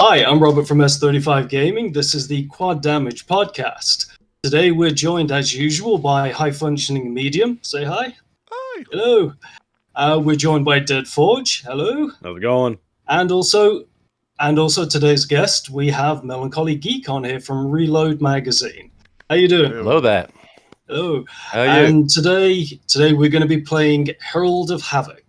Hi, I'm Robert from S35 Gaming. This is the Quad Damage podcast. Today we're joined, as usual, by High Functioning Medium. Say hi. Hi. Hello. We're joined by Deadforge. Hello. How's it going? And also today's guest, we have MelancholyGeek on here from Reload Magazine. How you doing? Hello there. Hello. How are you? And today we're going to be playing Herald of Havoc.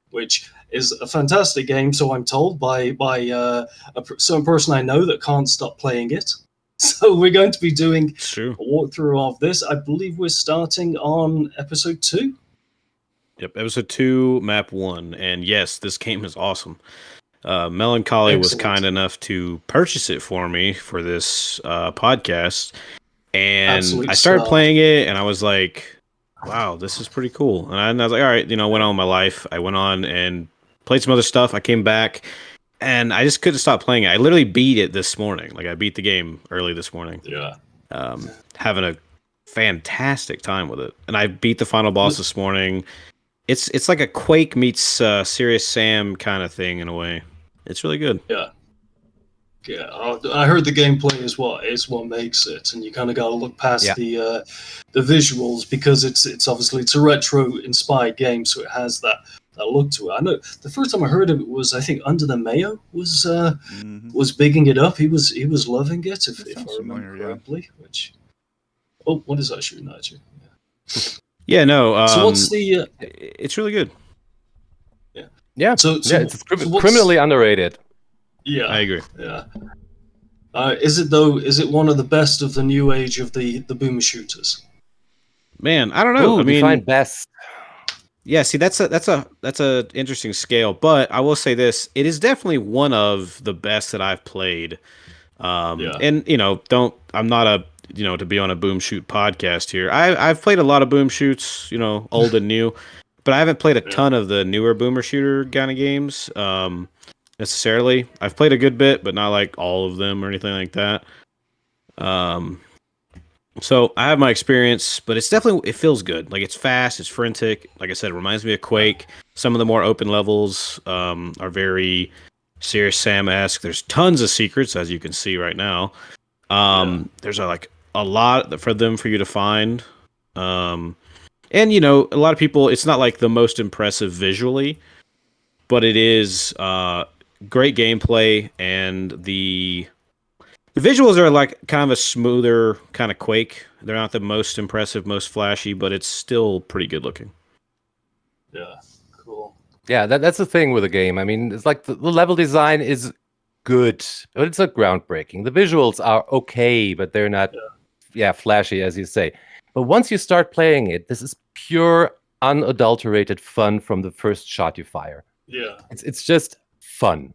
Which is a fantastic game, so I'm told by some person I know that can't stop playing it. So we're going to be doing a walkthrough of this. I believe we're starting on episode 2. Yep, episode 2, map 1. And yes, this game is awesome. Melancholy was kind enough to purchase it for me for this podcast. And I started playing it, and I was like, wow, this is pretty cool. And I was like, all right, went on with my life. I went on and played some other stuff. I came back, and I just couldn't stop playing it. I literally beat it this morning. Like, I beat the game early this morning. Yeah. Having a fantastic time with it. And I beat the final boss this morning. It's like a Quake meets Serious Sam kind of thing in a way. It's really good. Yeah. Yeah, I heard the gameplay is what makes it, and you kind of got to look past the visuals because it's obviously a retro inspired game, so it has that look to it. I know the first time I heard of it was, I think, Under the Mayo was bigging it up. He was loving it, if I remember correctly. Which what is that shooting at you? Yeah, no. So what's the? It's really good. Yeah. So it's criminally underrated. Yeah, I agree. Yeah. Is it one of the best of the new age of the boomer shooters? Man, I don't know. I mean, define best. Yeah, see, that's a interesting scale, but I will say this: it is definitely one of the best that I've played. And I'm not a to be on a boom shoot podcast here. I've played a lot of boom shoots, old and new, but I haven't played a ton of the newer boomer shooter kind of games. Necessarily, I've played a good bit, but not like all of them or anything like that. So I have my experience, but it feels good. Like, it's fast, it's frantic. Like I said, it reminds me of Quake. Some of the more open levels are very Serious Sam-esque. There's tons of secrets, as you can see right now. There's a lot for you to find. And a lot of people, it's not like the most impressive visually, but it is great gameplay, and the visuals are like kind of a smoother kind of Quake. They're not the most impressive, most flashy, but it's still pretty good looking. Yeah, cool. Yeah, that's the thing with the game. I mean, it's like the level design is good, but it's not groundbreaking. The visuals are okay, but they're not flashy, as you say. But once you start playing it, this is pure, unadulterated fun from the first shot you fire. Yeah, it's just fun.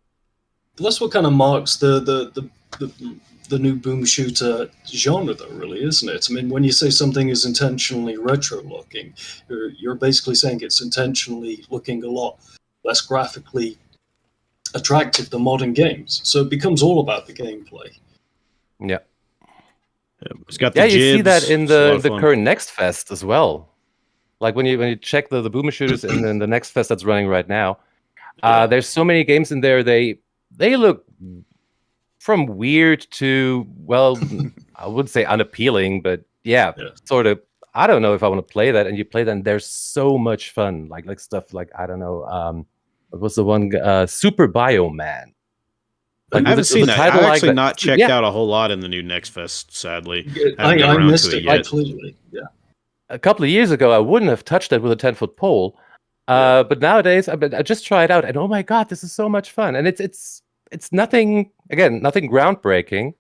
That's what kind of marks the new boom shooter genre, though, really, isn't it? I mean, when you say something is intentionally retro looking, you're basically saying it's intentionally looking a lot less graphically attractive than modern games. So it becomes all about the gameplay. Yeah. It's got the you see jibs. that in the current Next Fest as well. Like when you check the boomer shooters in the Next Fest that's running right now. There's so many games in there. They look from weird to, well, I would say unappealing, but sort of. I don't know if I want to play that, and you play that, and there's so much fun. Like stuff like, I don't know, what was the one, Super Bioman. I haven't seen that. I've actually not checked out a whole lot in the new Next Fest, sadly. I missed it completely. Yeah. A couple of years ago, I wouldn't have touched that with a 10-foot pole. But nowadays, I just try it out, and oh my god, this is so much fun! And it's nothing groundbreaking,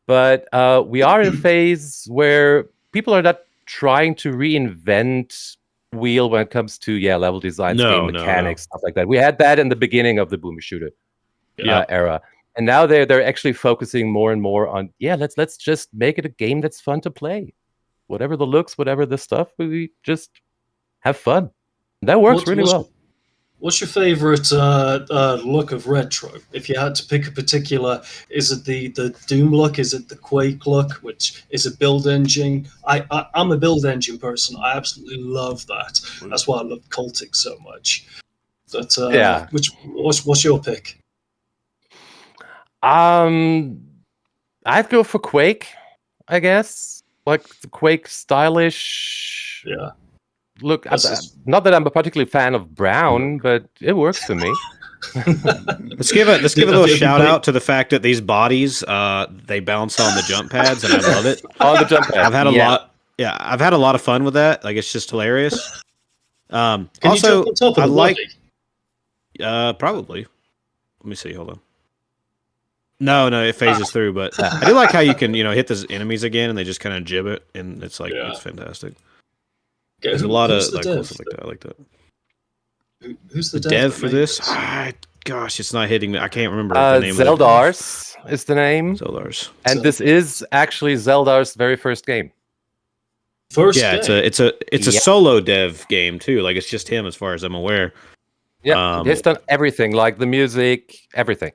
but we are in a phase where people are not trying to reinvent wheel when it comes to level design, game mechanics, stuff like that. We had that in the beginning of the boomer shooter era, and now they're actually focusing more and more on let's just make it a game that's fun to play. Whatever the looks, whatever the stuff, we just have fun. That works really well. What's your favorite look of retro? If you had to pick a particular, is it the Doom look? Is it the Quake look? Which is a build engine? I'm a build engine person. I absolutely love that. That's why I love Cultic so much. But Yeah. what's your pick? I'd go for Quake, I guess. Like the Quake stylish. Yeah. Look, not that I'm a particularly fan of brown, but it works for me. Let's give a little shout out to the fact that these bodies they bounce on the jump pads, and I love it. On the jump pads, I've had a lot. Yeah, I've had a lot of fun with that. Like, it's just hilarious. Can Also, you jump on top of I the like body? probably. Let me see. Hold on. No, it phases through, but I do like how you can hit those enemies again, and they just kind of gibbet, and it's like it's fantastic. Okay, There's a lot of the like cool stuff like that. I like that. Who's the dev that for made this? Gosh, it's not hitting me. I can't remember the name. Zeldars is the name. Zeldars, and this is actually Zeldar's very first game. Yeah, it's a solo dev game too. Like, it's just him, as far as I'm aware. Yeah, he's done everything, like the music, everything.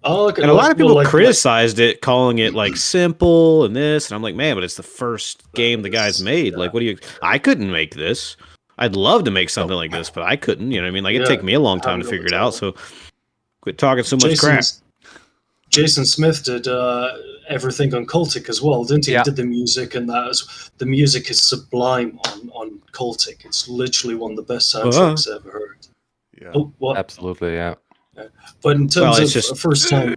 Oh, okay. And a lot of people criticized it, calling it like simple and this, and I'm like, man, but it's the first game the guy's made. Like, what do you? I couldn't make this. I'd love to make something like this, but I couldn't. You know what I mean? Like, it'd take me a long time to figure it out. So, quit talking so much crap. Jason Smith did everything on Cultic as well, didn't he? Yeah. He did the music, and the music is sublime on Cultic. It's literally one of the best soundtracks I've ever heard. Yeah. Oh, what? Absolutely, yeah. But in terms of just first time,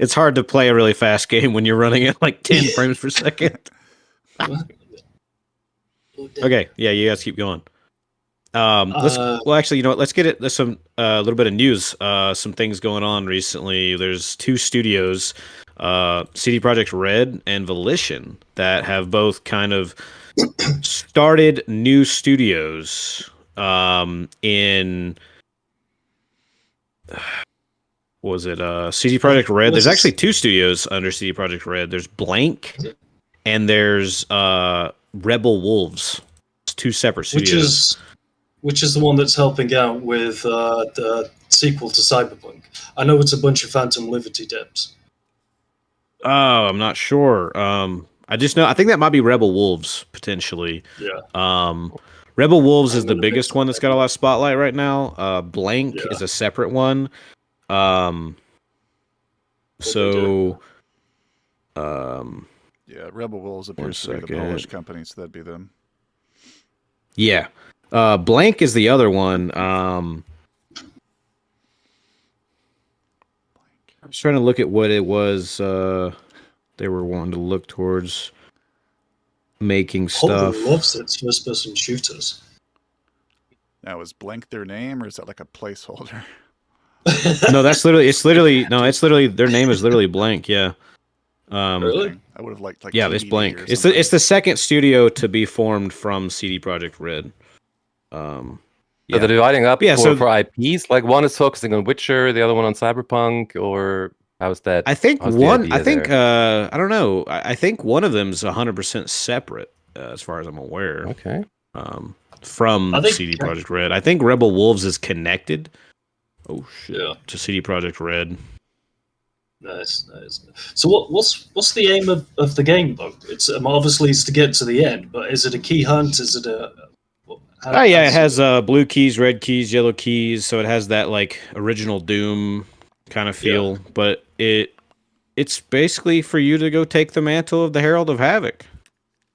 it's hard to play a really fast game when you're running at like 10 frames per second. Okay, yeah, you guys keep going. Well, actually, you know what? Let's get it. There's some little bit of news. Some things going on recently. There's two studios, CD Projekt Red and Volition, that have both kind of started new studios. In was it CD Projekt Red? There's actually two studios under CD Projekt Red. There's Blank and there's Rebel Wolves. It's two separate studios. Which is the one that's helping out with the sequel to Cyberpunk. I know it's a bunch of Phantom Liberty devs. Oh, I'm not sure. I just know, I think that might be Rebel Wolves potentially. Yeah. Rebel Wolves is the biggest one that's got a lot of spotlight right now. Blank is a separate one. Yeah, Rebel Wolves appears to be the Polish company, so that'd be them. Yeah. Blank is the other one. I was trying to look at what it was they were wanting to look towards making stuff. Holden loves its first-person shooters. Now, is Blank their name, or is that like a placeholder? No, it's literally their name is literally Blank. Yeah. Really? I would have liked like. Yeah, it's Blank. It's the second studio to be formed from CD Projekt Red. So they're dividing up for IPs. Like, one is focusing on Witcher, the other one on Cyberpunk, or how's that? I think I don't know. I think one of them is 100% separate, as far as I'm aware. Okay. From CD Projekt Red. I think Rebel Wolves is connected. Oh shit! Yeah. To CD Projekt Red. Nice. So what's the aim of the game though? It's obviously it's to get to the end, but is it a key hunt? Is it a it has blue keys, red keys, yellow keys, so it has that like original Doom kind of feel, but it's basically for you to go take the mantle of the Herald of Havoc.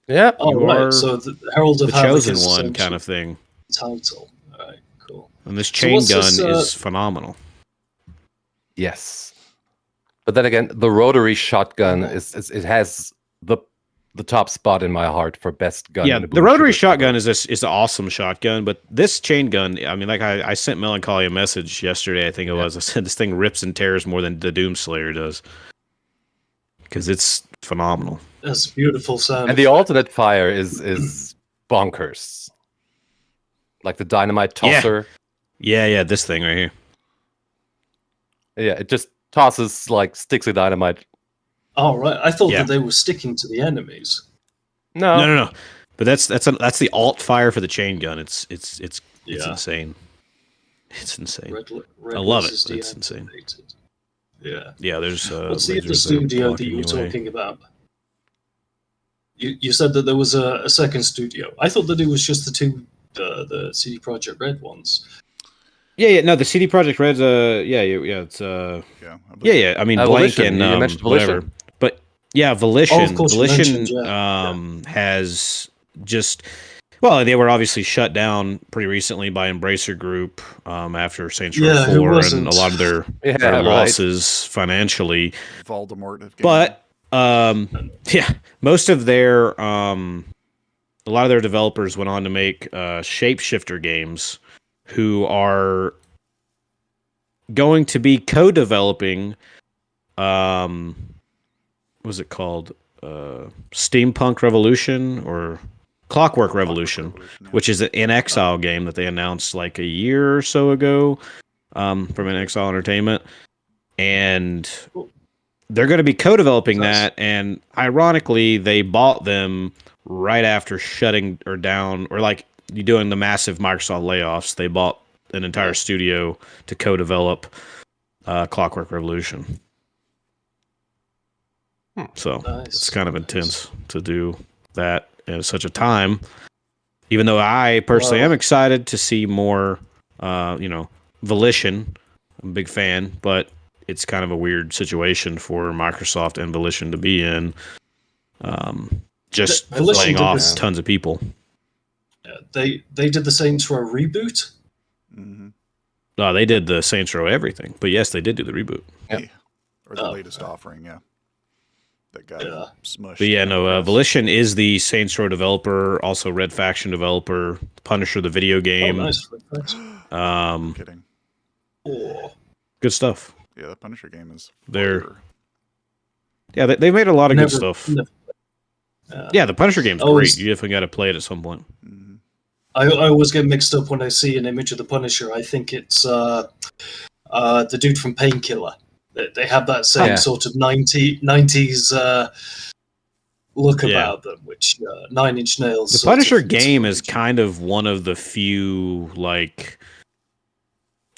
Yeah. Oh, right. So the Herald of Havoc chosen is one kind of thing. Title. All right, cool. And this chain gun is phenomenal. Yes. But then again, the rotary shotgun it has the top spot in my heart for best gun. Yeah, the rotary shotgun is an awesome shotgun, but this chain gun, I mean, like I sent Melancholy a message yesterday, I think it was. I said this thing rips and tears more than the Doomslayer does. Because it's phenomenal. That's a beautiful sound. And the alternate fire is bonkers. Like the dynamite tosser. Yeah, this thing right here. Yeah, it just tosses like sticks of dynamite. Oh, right. I thought that they were sticking to the enemies. No. But that's the alt fire for the chain gun. It's Yeah. insane. It's insane. Red I love Lace it, is but it's insane. deactivated. Yeah. Yeah, there's What's the other lasers studio that blocking you were away. talking about? You said that there was a second studio. I thought that it was just the two the CD Projekt Red ones. Yeah, no, the CD Projekt Red's it's Yeah. I mean, Blank Volition. and You mentioned Volition. whatever, but yeah, Volition. Oh, of course you Volition mentioned, has just they were obviously shut down pretty recently by Embracer Group after Saints Row Yeah, who 4 and wasn't? a lot of their Yeah, right. losses financially. Voldemort of gaming. But most of their a lot of their developers went on to make Shapeshifter games, who are going to be co-developing was it called Steampunk Revolution or Clockwork Revolution, which is an In Exile game that they announced like a year or so ago from In Exile Entertainment, and they're going to be co-developing that. And ironically, they bought them right after shutting or down, or like you doing the massive Microsoft layoffs. They bought an entire studio to co-develop Clockwork Revolution. So it's kind of intense to do that at such a time. Even though I personally am excited to see more, Volition. I'm a big fan, but it's kind of a weird situation for Microsoft and Volition to be in. Just laying off tons of people. Yeah, they did the Saints Row reboot. Mm-hmm. No, they did the Saints Row everything, but yes, they did do the reboot. Yeah. Or the latest offering, that got smushed. But yeah, no, Volition is the Saints Row developer, also Red Faction developer, Punisher the video game. Oh, nice. Kidding. Oh. Good stuff. Yeah, the Punisher game is. They made a lot of good stuff. Yeah, the Punisher game's great. You definitely got to play it at some point. Mm-hmm. I always get mixed up when I see an image of the Punisher. I think it's the dude from Painkiller. They have that same sort of 90s look about them, which Nine Inch Nails. The Punisher game is kind of one of the few, like,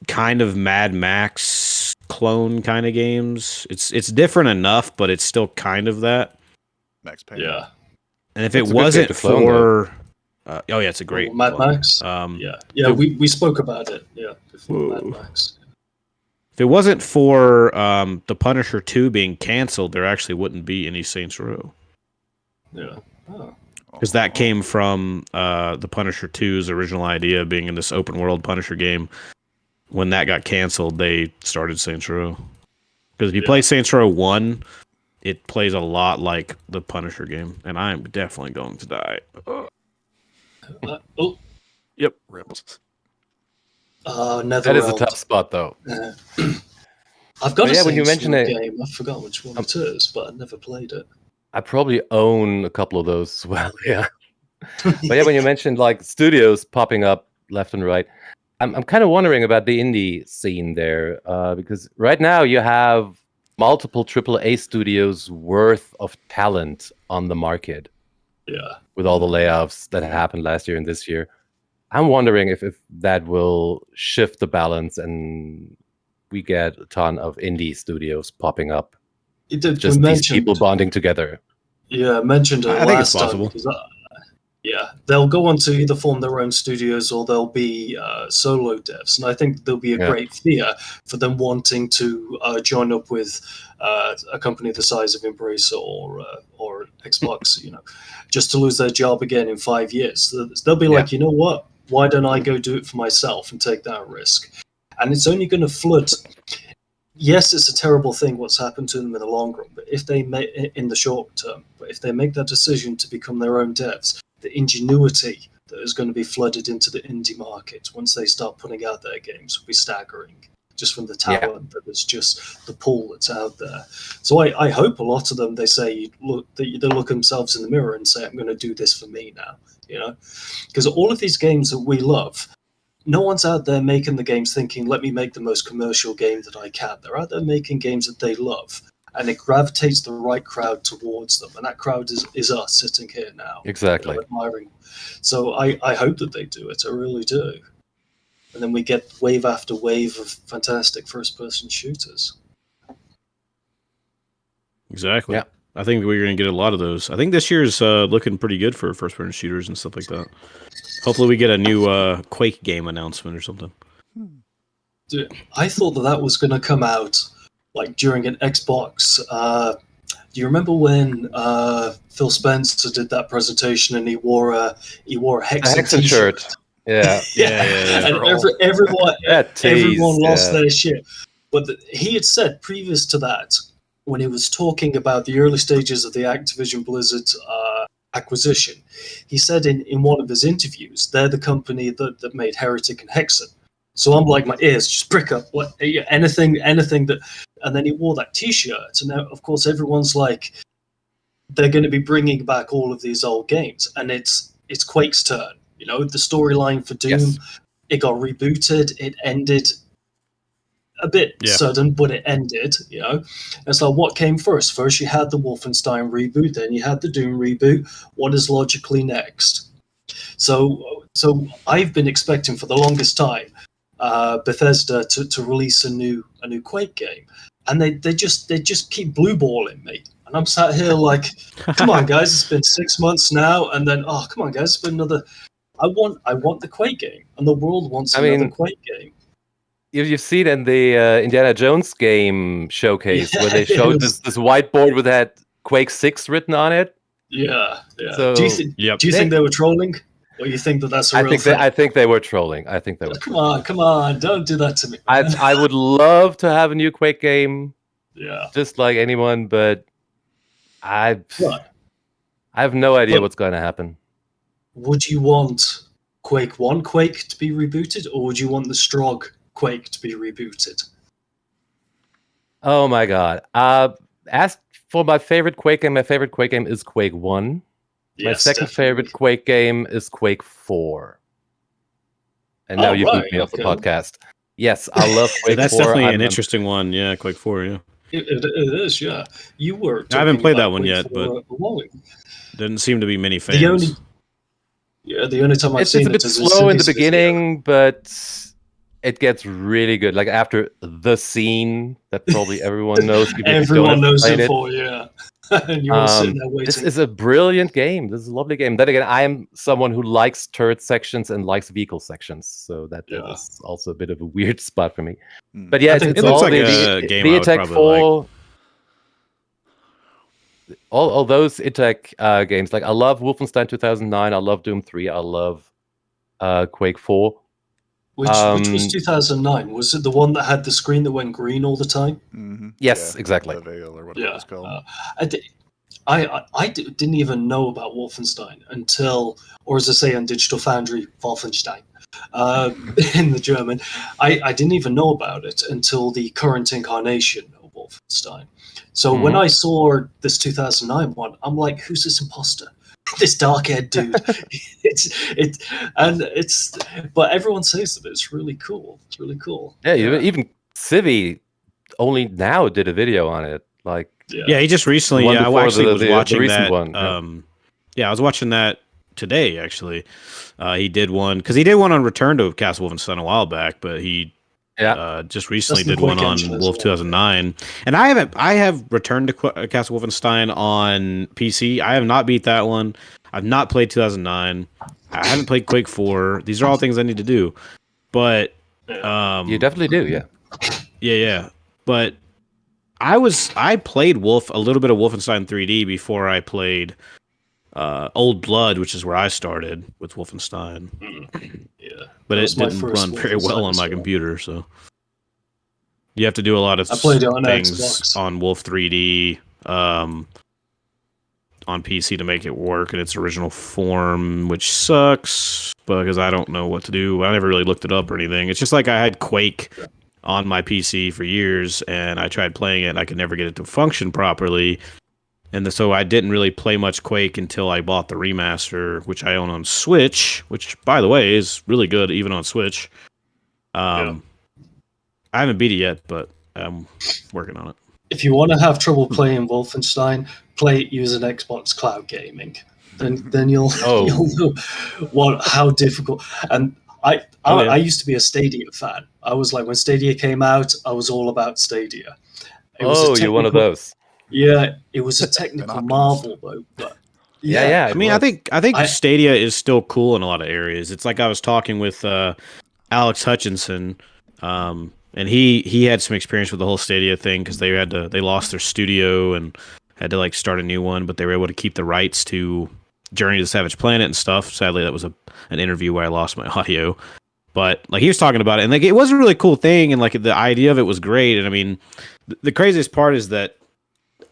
kind of Mad Max clone kind of games. It's different enough, but it's still kind of that. Max Payne. Yeah. And if it wasn't for... it's a great Mad clone. Max. We spoke about it. Yeah, before Mad Max. If it wasn't for the Punisher 2 being canceled, there actually wouldn't be any Saints Row. Yeah. Because that came from the Punisher 2's original idea being in this open world Punisher game. When that got canceled, they started Saints Row. Because if you play Saints Row 1, it plays a lot like the Punisher game. And I'm definitely going to die. Yep. Ripples. Netherrealm. That is a tough spot, though. I've got when you mention it, game. I forgot which one it is, but I never played it. I probably own a couple of those as well. Yeah, but when you mentioned like studios popping up left and right, I'm kind of wondering about the indie scene there because right now you have multiple AAA studios worth of talent on the market. Yeah, with all the layoffs that happened last year and this year. I'm wondering if that will shift the balance and we get a ton of indie studios popping up. Just these people bonding together. Yeah, I mentioned it I think it's possible. They'll go on to either form their own studios or they'll be solo devs. And I think there'll be a great fear for them wanting to join up with a company the size of Embracer or Xbox, just to lose their job again in 5 years. They'll be like, you know what? Why don't I go do it for myself and take that risk? And it's only going to flood. Yes, it's a terrible thing what's happened to them in the long run, but if they in the short term, but if they make that decision to become their own devs, the ingenuity that is going to be flooded into the indie market once they start putting out their games will be staggering. Just from the talent that is just the pool that's out there. So I hope a lot of them, they look themselves in the mirror and say, I'm going to do this for me now, because all of these games that we love, no one's out there making the games thinking, let me make the most commercial game that I can. They're out there making games that they love. and it gravitates the right crowd towards them, and that crowd is us sitting here now, Exactly. admiring. So I hope that they do it. I really do. And then we get wave after wave of fantastic first-person shooters. Exactly. Yeah. I think we're going to get a lot of those. I think this year's looking pretty good for first-person shooters and stuff like that. Hopefully we get a new Quake game announcement or something. Dude, I thought that was going to come out like during an Xbox. Do you remember when Phil Spencer did that presentation and he wore a Hexen t-shirt? shirt. Yeah. Yeah. And everyone lost their shit. But he had said previous to that, when he was talking about the early stages of the Activision Blizzard acquisition, he said in one of his interviews, they're the company that made Heretic and Hexen. So I'm like, my ears just prick up. What, anything that, and then he wore that T-shirt, and now, of course, everyone's like, they're going to be bringing back all of these old games, and it's Quake's turn. You know, the storyline for Doom, it got rebooted, it ended a bit sudden, but it ended. You know, it's like, what came first? First, you had the Wolfenstein reboot, then you had the Doom reboot. What is logically next? So I've been expecting for the longest time Bethesda to release a new Quake game, and they just keep blue balling me, and I'm sat here like, come on guys, it's been 6 months now, and then come on guys, it's been another. I want the Quake game, and the world wants another Quake game. You've seen in the Indiana Jones game showcase where they showed this whiteboard with that Quake 6 written on it. Yeah. So, do you think they were trolling? Or you think that's a real thing? I think they were trolling. Come on, don't do that to me. I would love to have a new Quake game. Yeah. Just like anyone, but I have no idea what's going to happen. Would you want Quake 1 Quake to be rebooted, or would you want the Strog Quake to be rebooted? Oh my god. As for my favorite Quake game is Quake 1. My second favorite Quake game is Quake 4. And now you beat me off the podcast. Yes, I love Quake 4. That's definitely an interesting one. Yeah, Quake 4, yeah. It is, yeah. You were. I haven't played that one yet, but didn't seem to be many fans. The only time I've seen it's a bit slow in the beginning, but it gets really good. Like after the scene that probably everyone knows. Everyone knows it for, yeah. And you're all sitting there waiting. This is a brilliant game. This is a lovely game. Then again, I am someone who likes turret sections and likes vehicle sections, so that is also a bit of a weird spot for me. But yeah, it looks like a game the Attack 4. Like. All those Attack games. Like I love Wolfenstein 2009. I love Doom 3. I love Quake 4. Which was 2009? Was it the one that had the screen that went green all the time? Mm-hmm. Yes, exactly. The Veil or whatever it's called. I didn't even know about Wolfenstein until, or as I say on Digital Foundry, Wolfenstein, in the German. I didn't even know about it until the current incarnation of Wolfenstein. So when I saw this 2009 one, I'm like, who's this imposter? This dark-haired dude. But everyone says that it's really cool. It's really cool. Yeah, even Civi only now did a video on it. Like, yeah, he just recently. Yeah, I actually was watching that. One, I was watching that today. Actually, he did one because he did one on Return to Castle Wolfenstein a while back, but he just recently did one on Wolf 2009. And I have returned to Castle Wolfenstein on PC. I have not beat that one. I've not played 2009. I haven't played Quake 4. These are all things I need to do. But you definitely do, yeah. Yeah. But I played a little bit of Wolfenstein 3D before I played Old Blood, which is where I started with Wolfenstein. Yeah, but it didn't run very well on my computer, so you have to do a lot of things on Wolf 3D on PC to make it work in its original form, which sucks because I don't know what to do. I never really looked it up or anything. It's just like I had Quake on my PC for years, and I tried playing it, and I could never get it to function properly. And so I didn't really play much Quake until I bought the remaster, which I own on Switch, which, by the way, is really good even on Switch. I haven't beat it yet, but I'm working on it. if you want to have trouble playing Wolfenstein, play it using Xbox Cloud Gaming. Then you'll you'll know how difficult. And I used to be a Stadia fan. I was like, when Stadia came out, I was all about Stadia. You're one of those. Yeah, it was a technical Optimus. marvel though. But Yeah. I mean, I think Stadia is still cool in a lot of areas. It's like I was talking with Alex Hutchinson, and he had some experience with the whole Stadia thing because they lost their studio and had to like start a new one, but they were able to keep the rights to Journey to the Savage Planet and stuff. Sadly, that was an interview where I lost my audio, but like he was talking about it, and like it was a really cool thing, and like the idea of it was great. And I mean, the craziest part is that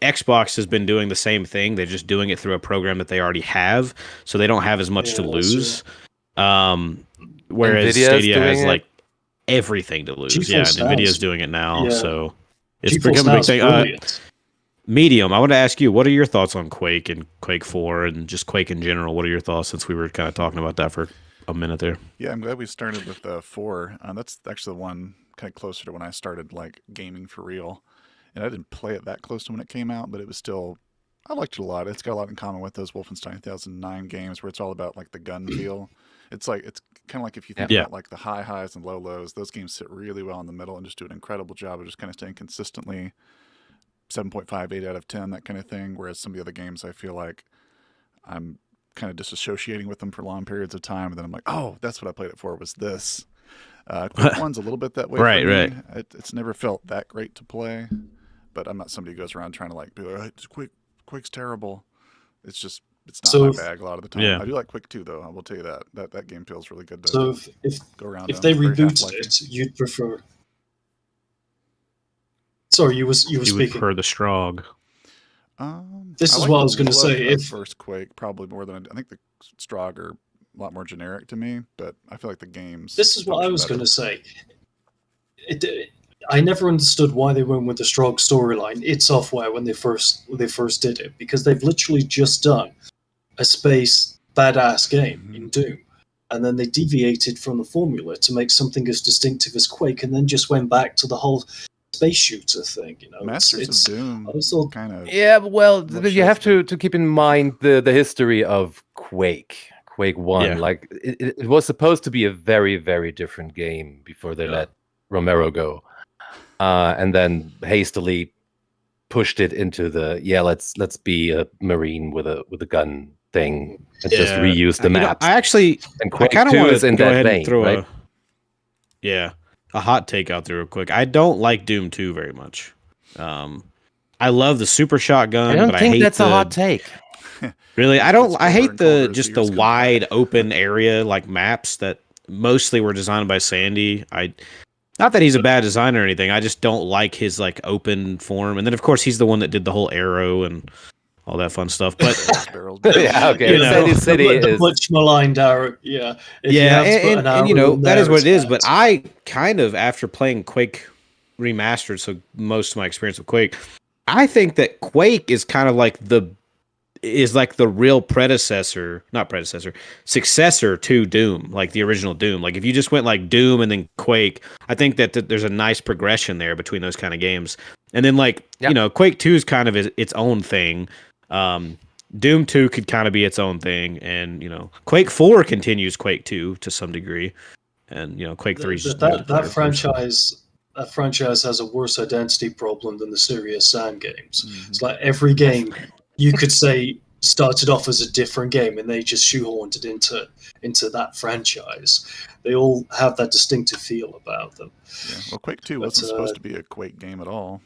Xbox has been doing the same thing. They're just doing it through a program that they already have, so they don't have as much to lose. Whereas Nvidia's Stadia has doing like everything to lose. GeForce and Nvidia's Now's- doing it now, yeah. so it's GeForce become a big Now's thing. brilliant. Medium, I want to ask you, what are your thoughts on Quake and Quake 4 and just Quake in general? What are your thoughts, since we were kind of talking about that for a minute there? Yeah, I'm glad we started with 4. That's actually the one kind of closer to when I started like gaming for real. And I didn't play it that close to when it came out, but it was still, I liked it a lot. It's got a lot in common with those Wolfenstein 2009 games where it's all about like the gun feel. It's kind of like if you think about like the high highs and low lows, those games sit really well in the middle and just do an incredible job of just kind of staying consistently 7.5, 8 out of 10, that kind of thing. Whereas some of the other games, I feel like I'm kind of disassociating with them for long periods of time, and then I'm like, oh, that's what I played it for, was this. Quake 1's a little bit that way. Right, for me. right. It's never felt that great to play, but I'm not somebody who goes around trying to like be like, Quake's terrible. It's not my bag a lot of the time. Yeah. I do like Quake 2 though. I will tell you that that game feels really good to So go around. if they Very rebooted Half-Life-y. it, you'd prefer. Sorry, you were You would speaking. prefer the Strog. This I is like what the I was going to look say. of If first Quake, probably more than I think the Strog are a lot more generic to me, but I feel like the games. this is what I function was better. going to say. I never understood why they went with the Strog storyline, id Software, when they first did it, because they've literally just done a space badass game in Doom, and then they deviated from the formula to make something as distinctive as Quake, and then just went back to the whole space shooter thing. You know, Masters of Doom I was all- kind of. Yeah, well, What you have shows to keep in mind the history of Quake 1. Yeah. Like it was supposed to be a very, very different game before they let Romero go, and then hastily pushed it into the let's be a Marine with a gun thing and just reuse the maps. I actually, and I Quake kind of 2 want is to in go that ahead vein, and throw right? a hot take out there real quick. I don't like Doom 2 very much. I love the super shotgun, I don't but think I hate that's a hot take. Really, I don't. It's I hate colder and the colder, so just you're the just gonna wide die. open area like maps that mostly were designed by Sandy. Not that he's a bad designer or anything. I just don't like his like open form. And then of course he's the one that did the whole arrow and all that fun stuff. But barrels. Yeah, okay. You know, Sandy City the is much maligned arrow. Yeah, if you yeah, have to put an and you arrow know in that there, is what it's it is. bad. But I kind of, after playing Quake Remastered, so most of my experience with Quake, I think that Quake is kind of like the real successor to Doom, like the original Doom. Like if you just went like Doom and then Quake, I think that there's a nice progression there between those kind of games. And then like, you know, Quake 2 is kind of its own thing. Doom 2 could kind of be its own thing, and you know, Quake 4 continues Quake 2 to some degree, and you know, Quake 3 is just that franchise has a worse identity problem than the Serious Sam games. It's like every game you could say started off as a different game, and they just shoehorned it into that franchise. They all have that distinctive feel about them. Yeah. Well, Quake 2 wasn't supposed to be a Quake game at all.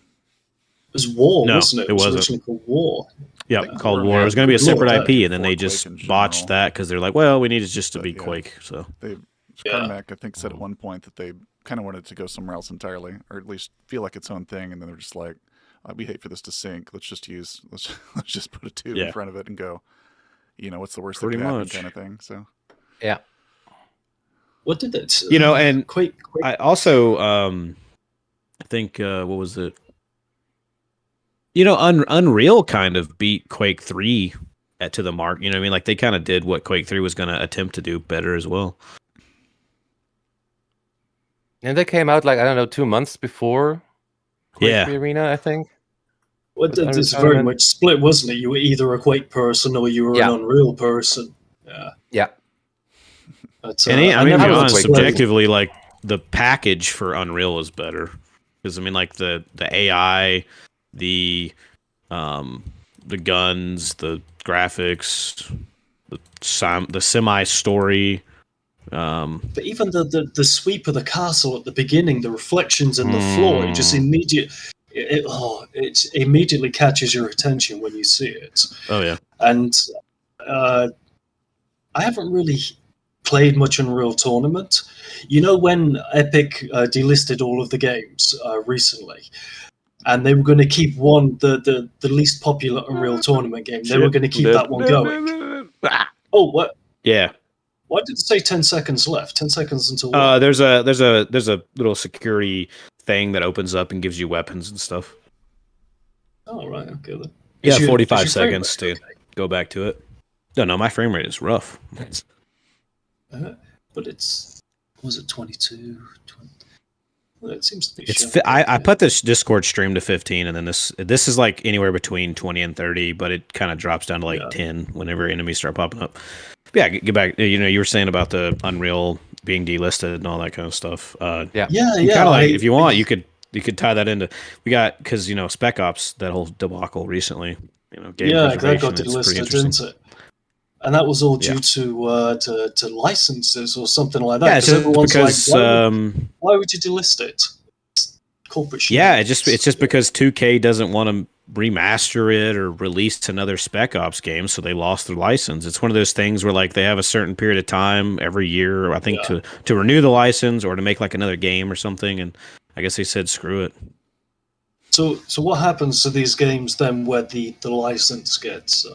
It was War, No, wasn't it? it was wasn't. originally called War. Yeah, think called War War. It had was going to be a War, separate that- IP, and then they before just Quake in botched general. that because they're like, well, we need it just to But, be yeah. Quake. So Carmack, I think, said at one point that they kind of wanted to go somewhere else entirely, or at least feel like its own thing, and then they're just like, we hate for this to sink. Let's just put a 2 in front of it and go, you know, what's the worst that Pretty could happen, much. kind of thing. So yeah. What did it? You know, and Quake. I also I think what was it? You know, Unreal kind of beat Quake 3 to the mark. You know what I mean? Like they kind of did what Quake 3 was going to attempt to do better as well. And they came out like, I don't know, 2 months before Quake Yeah. 3 Arena, I think. Well, Unreal it's very Tournament. much split, wasn't it? You were either a Quake person or you were Yeah. an Unreal person. Yeah. Yeah. But, And I mean, to never be was honest, Quake subjectively, like the package for Unreal is better because I mean, like the AI, the guns, the graphics, the semi story. But even the sweep of the castle at the beginning, the reflections in the floor, it just it immediately catches your attention when you see it. Oh yeah. And I haven't really played much Unreal Tournament. You know, when Epic delisted all of the games recently, and they were going to keep the least popular Unreal Tournament game. They were going to keep that one going. Oh, what? Yeah. Why did it say 10 seconds left? 10 seconds until what? There's a little security thing that opens up and gives you weapons and stuff. Oh, right. Okay, then. Yeah, Is your- 45 is your frame seconds rate to go back to it. No, my frame rate is rough. okay? But it's... Was it 22? 20? Well, it seems to be... It's showing I okay. put this Discord stream to 15, and then this is like anywhere between 20 and 30, but it kind of drops down to like 10 whenever enemies start popping up. But yeah, get back. You know, you were saying about the Unreal being delisted and all that kind of stuff. Yeah. Kind of like if you want, you could tie that into because you know Spec Ops, that whole debacle recently. You know, game that preservation, got it's pretty delisted, interesting. didn't it? And that was all due to licenses or something like that. Yeah, it's just everyone's because like, why would you delist it? It's corporate shit. yeah, it's just because 2K doesn't want to remaster it or release another Spec Ops game, so they lost their license. It's one of those things where like they have a certain period of time every year, I think, to renew the license or to make like another game or something. And I guess they said screw it. So what happens to these games then where the license gets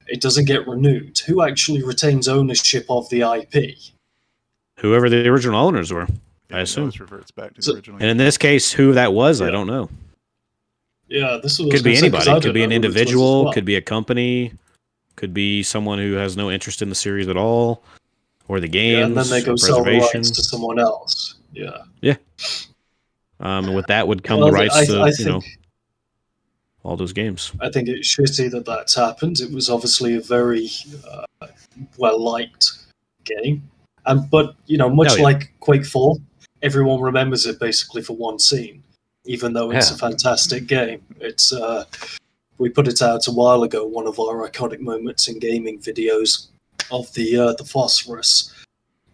it doesn't get renewed? Who actually retains ownership of the IP? Whoever the original owners were, I It assume. always reverts back to the original. And in this case, who that was, I don't know. Yeah, this was Could be anybody. Could be an individual. Well. Could be a company. Could be someone who has no interest in the series at all, or the games. Yeah, and then they go or sell the preservation. rights to someone else. Yeah. Yeah. And with that would come Well, the rights I to think, all those games. I think it's shitty that that's happened. It was obviously a very well liked game, but you know, much like Quake 4, everyone remembers it basically for one scene, even though it's a fantastic game. It's we put it out a while ago. One of our iconic moments in gaming videos of the phosphorus.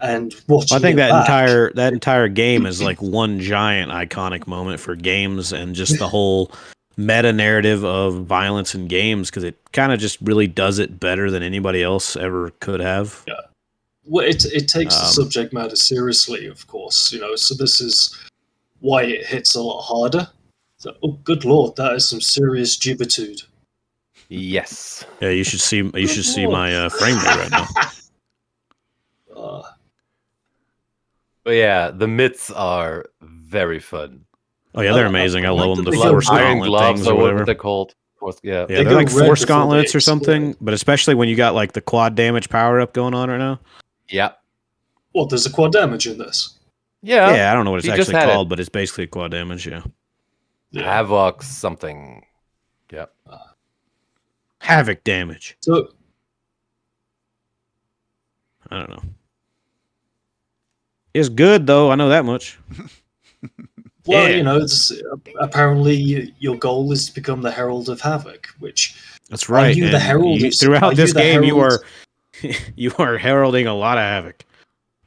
And watching I think it that entire game is like one giant iconic moment for games and just the whole meta narrative of violence in games, because it kind of just really does it better than anybody else ever could have. Yeah. Well, it takes the subject matter seriously, of course. You know, so this is why it hits a lot harder. So, oh, good lord, that is some serious gibitude. Yes. Yeah, you should see my frame rate right now. But yeah, the myths are very fun. Oh yeah, they're amazing. I love them. The They force go Iron gauntlet gloves things or or what whatever. they're called. Yeah. Yeah, They they're go like red force before they gauntlets or explode. something. But especially when you got like the quad damage power up going on right now. Yeah. What, there's a quad damage in this? Yeah. Yeah, I don't know what it's he just actually had it. called, but it's basically quad damage. Yeah. Havoc something. Yeah. Havoc damage. So, I don't know. It's good though. I know that much. well, Yeah. you know, it's, apparently your goal is to become the Herald of Havoc, which That's right. you the and herald you- of- are throughout you this the game, you herald- are you are heralding a lot of havoc.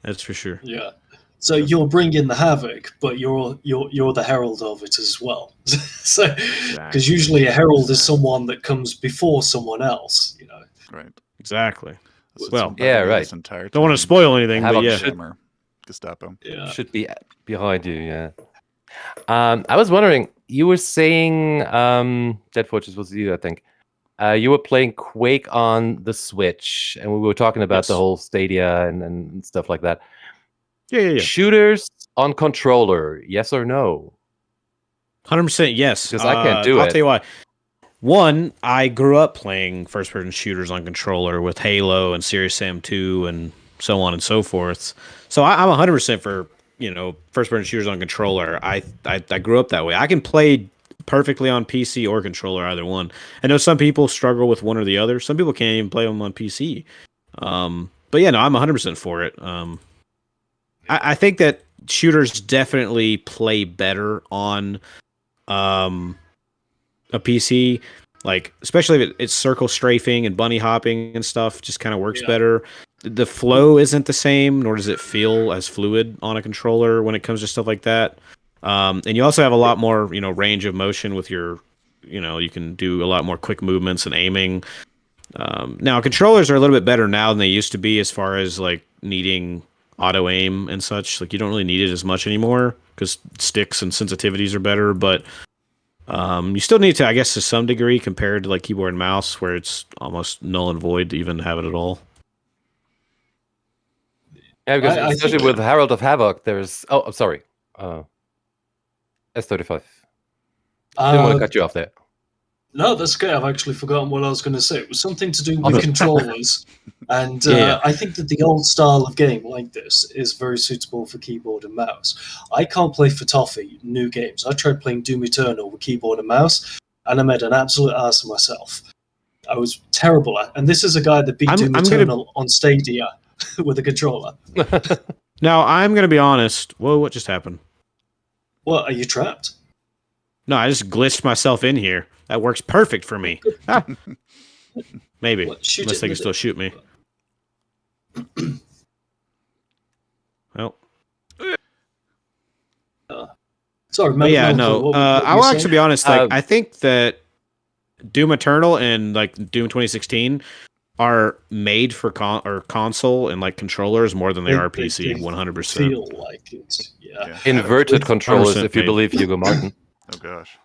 That's for sure. yeah. So you'll bring in the havoc, but you're the herald of it as well. So, because usually a herald is someone that comes before someone else, you know. Right. Exactly. So Well, it's yeah, been right. This entire Don't want to time. spoil anything, but Havoc yeah. should- Hammer, Gestapo. Yeah. Should be behind you, yeah. I was wondering, you were saying Deadforge was you, I think. You were playing Quake on the Switch, and we were talking about Yes. the whole Stadia and stuff like that. Yeah. Shooters on controller, yes or no? 100% yes. 'Cause I can't do I'll it. tell you why. One, I grew up playing first-person shooters on controller with Halo and Serious Sam 2 and so on and so forth. So I'm 100% for, first-person shooters on controller. I grew up that way. I can play perfectly on PC or controller, either one. I know some people struggle with one or the other. Some people can't even play them on PC. But yeah, no, I'm 100% for it. I think that shooters definitely play better on a PC, like especially if it's circle strafing and bunny hopping and stuff. Just kind of works better. The flow isn't the same, nor does it feel as fluid on a controller when it comes to stuff like that. And you also have a lot more, range of motion with your, you can do a lot more quick movements and aiming. Now controllers are a little bit better now than they used to be as far as like needing auto aim and such. Like you don't really need it as much anymore because sticks and sensitivities are better, but you still need to, I guess, to some degree compared to like keyboard and mouse where it's almost null and void to even have it at all. Yeah, because especially with Herald of Havoc, there's... Oh, I'm sorry. S35. Didn't want to cut you off there. No, that's okay. I've actually forgotten what I was going to say. It was something to do with controllers. And I think that the old style of game like this is very suitable for keyboard and mouse. I can't play for toffee new games. I tried playing Doom Eternal with keyboard and mouse, and I made an absolute ass of myself. I was terrible at it. And this is a guy that beat Doom Eternal on Stadia with a controller. Now, I'm going to be honest. Whoa, what just happened? What, are you trapped? No, I just glitched myself in here. That works perfect for me. Maybe. Unless they can still shoot me. Well. Sorry, but yeah, no. I will actually be honest. Like, I think that Doom Eternal and like Doom 2016 are made for console and like controllers more than they are PC. 100%. Feel like it's inverted controllers, if you believe Hugo Martin. Oh gosh.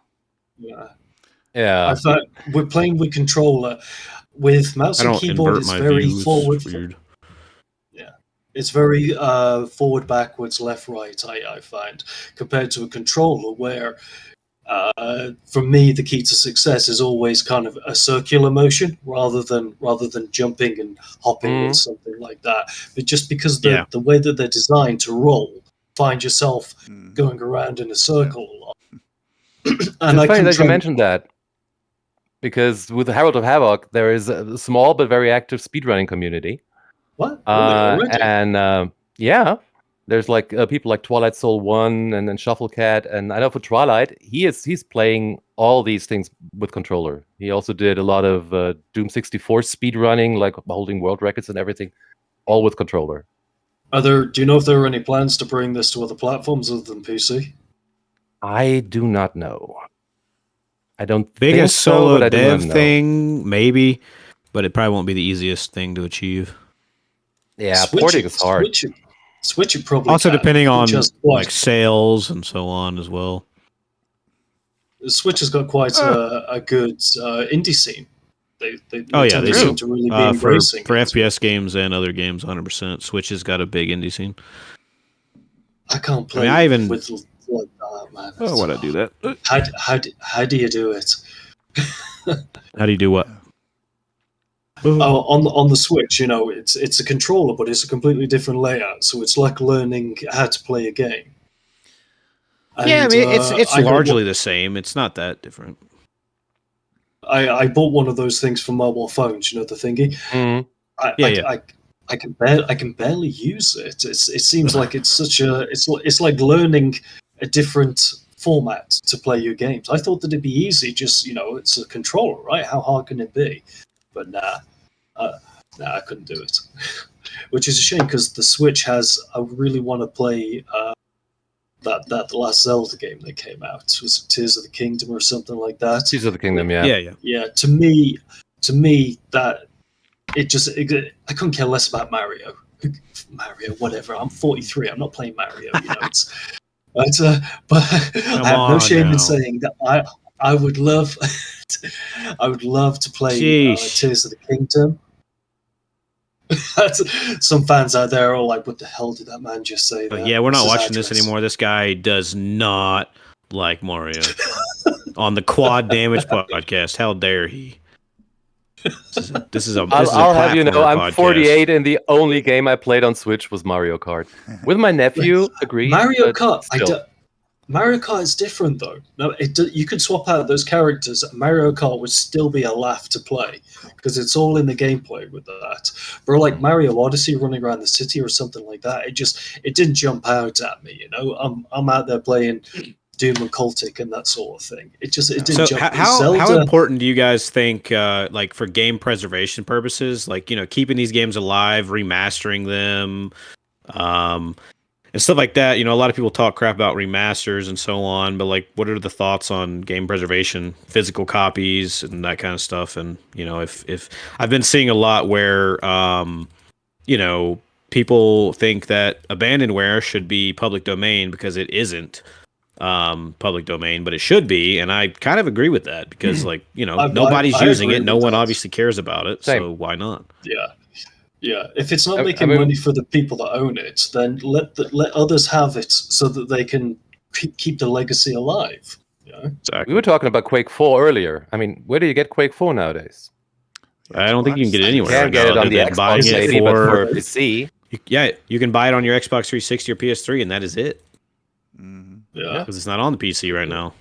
Yeah. I thought we're playing with controller with mouse and keyboard. It's very forward. Yeah, it's very forward, backwards, left, right. I find compared to a controller where. For me, the key to success is always kind of a circular motion rather than jumping and hopping or something like that. But just because the way that they're designed to roll, find yourself going around in a circle a lot. And it's funny that you mentioned that because with the Herald of Havoc, there is a small but very active speedrunning community. What? Really? And there's like people like Twilight Soul 1 and then Shufflecat, and I know for Twilight, he's playing all these things with controller. He also did a lot of Doom 64 speedrunning, like holding world records and everything, all with controller. Do you know if there are any plans to bring this to other platforms other than PC? I do not know. I don't think so, solo dev thing, maybe, but it probably won't be the easiest thing to achieve. Yeah, porting is hard. Switch it probably also depending on like sales and so on as well. Switch has got quite a good indie scene. They seem to really be embracing for FPS games and other games. 100%. Switch has got a big indie scene. I can't play. With like that, man. Oh, why'd I do that? How do you do it? How do you do what? On the Switch, it's a controller, but it's a completely different layout. So it's like learning how to play a game. And, I mean, it's largely the same. It's not that different. I bought one of those things for mobile phones. The thingy. Mm-hmm. I can barely use it. It seems like it's such a. It's like learning a different format to play your games. I thought that it'd be easy. Just it's a controller, right? How hard can it be? But nah, I couldn't do it. Which is a shame because the Switch has. I really want to play that last Zelda game that came out. Was it Tears of the Kingdom or something like that? Tears of the Kingdom, yeah. Yeah. To me, that I couldn't care less about Mario. Mario, whatever. I'm 43. I'm not playing Mario. But I have no shame in saying that I would love. I would love to play Tears of the Kingdom. Some fans out there are like, what the hell did that man just say? Yeah, we're not watching this anymore. This guy does not like Mario. On the Quad Damage podcast. How dare he? This is a I'll have you know, I'm podcast. 48 and the only game I played on Switch was Mario Kart. With my nephew, agreed. Mario Kart. Mario Kart is different though. No, you could swap out those characters. Mario Kart would still be a laugh to play because it's all in the gameplay with that. But like Mario Odyssey running around the city or something like that, it didn't jump out at me. You know, I'm out there playing Doom and Cultic and that sort of thing. It didn't So jump. how important do you guys think, like for game preservation purposes, like, you know, keeping these games alive, remastering them, and stuff like that? You know, a lot of people talk crap about remasters and so on, but like, what are the thoughts on game preservation, physical copies, and that kind of stuff? And you know, if I've been seeing a lot where, you know, people think that abandonware should be public domain because it isn't public domain, but it should be, and I kind of agree with that because, like, you know, nobody's using it, no one obviously cares about it, so why not? Yeah, if it's not making money for the people that own it, then let others have it so that they can keep the legacy alive. Yeah, exactly. We were talking about Quake 4 earlier. I mean, where do you get Quake 4 nowadays? I don't think you can get it anywhere. You can't get it on the Xbox, maybe, but for PC. You can buy it on your Xbox 360 or PS3, and that is it. Yeah, because it's not on the PC right now.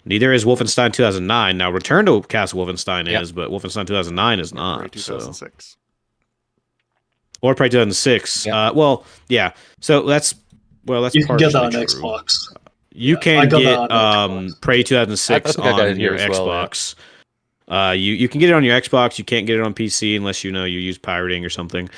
Neither is Wolfenstein 2009. Now, Return to Castle Wolfenstein is, but Wolfenstein 2009 is not. 2006. Or Prey 2006. Yeah. So that's you can get that on Xbox. You can get Prey 2006 on your Xbox. You can get it on your Xbox. You can't get it on PC unless you use pirating or something.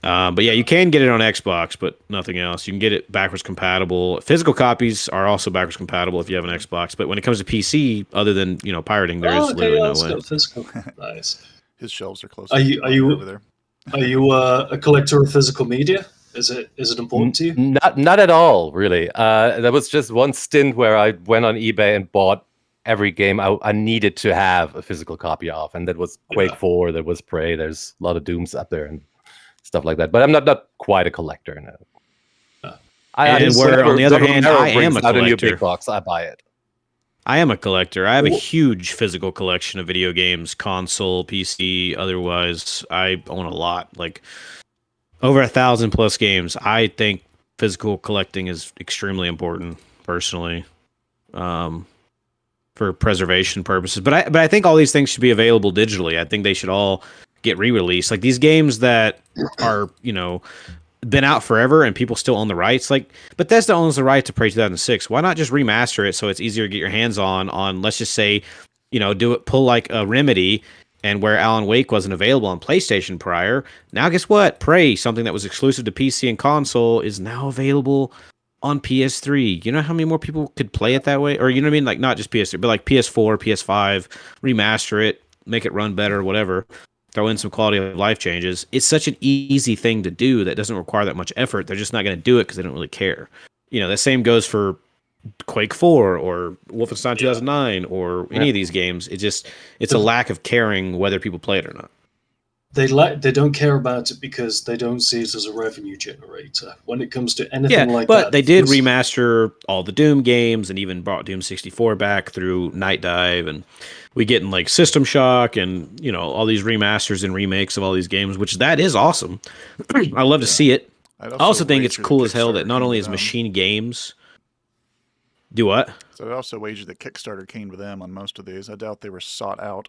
But yeah, you can get it on Xbox, but nothing else. You can get it backwards compatible. Physical copies are also backwards compatible if you have an Xbox. But when it comes to PC, other than pirating, there is literally no way. Physical. Nice. His shelves are close. Are you over there? Are you a collector of physical media? Is it important to you? Not at all, really. There was just one stint where I went on eBay and bought every game I needed to have a physical copy of, and that was Quake 4. There was Prey. There's a lot of Dooms up there and stuff like that. But I'm not quite a collector. No. On the other hand, I am a collector. Out a new big box, I buy it. I am a collector. I have a huge physical collection of video games, console, PC, otherwise. I own a lot, like over 1,000+ games. I think physical collecting is extremely important, personally, for preservation purposes. But I think all these things should be available digitally. I think they should all get re-released. Like these games that are, been out forever and people still own the rights. Like Bethesda owns the right to Prey 2006. Why not just remaster it so it's easier to get your hands on let's just say, pull like a Remedy, and where Alan Wake wasn't available on PlayStation prior. Now guess what? Prey, something that was exclusive to PC and console, is now available on PS3. You know how many more people could play it that way? Or you know what I mean? Like not just PS3, but like PS4, PS5, remaster it, make it run better, whatever. Throw in some quality of life changes. It's such an easy thing to do that doesn't require that much effort. They're just not going to do it because they don't really care. The same goes for Quake 4 or Wolfenstein 2009 or any of these games. It's a lack of caring whether people play it or not. They don't care about it because they don't see it as a revenue generator when it comes to anything like that. But they did remaster all the Doom games and even brought Doom 64 back through Night Dive, and we get in like System Shock and all these remasters and remakes of all these games, which that is awesome. I love to see it. I also think it's cool as hell that not only is Machine Games do what? So I also wagered that Kickstarter came to them on most of these. I doubt they were sought out.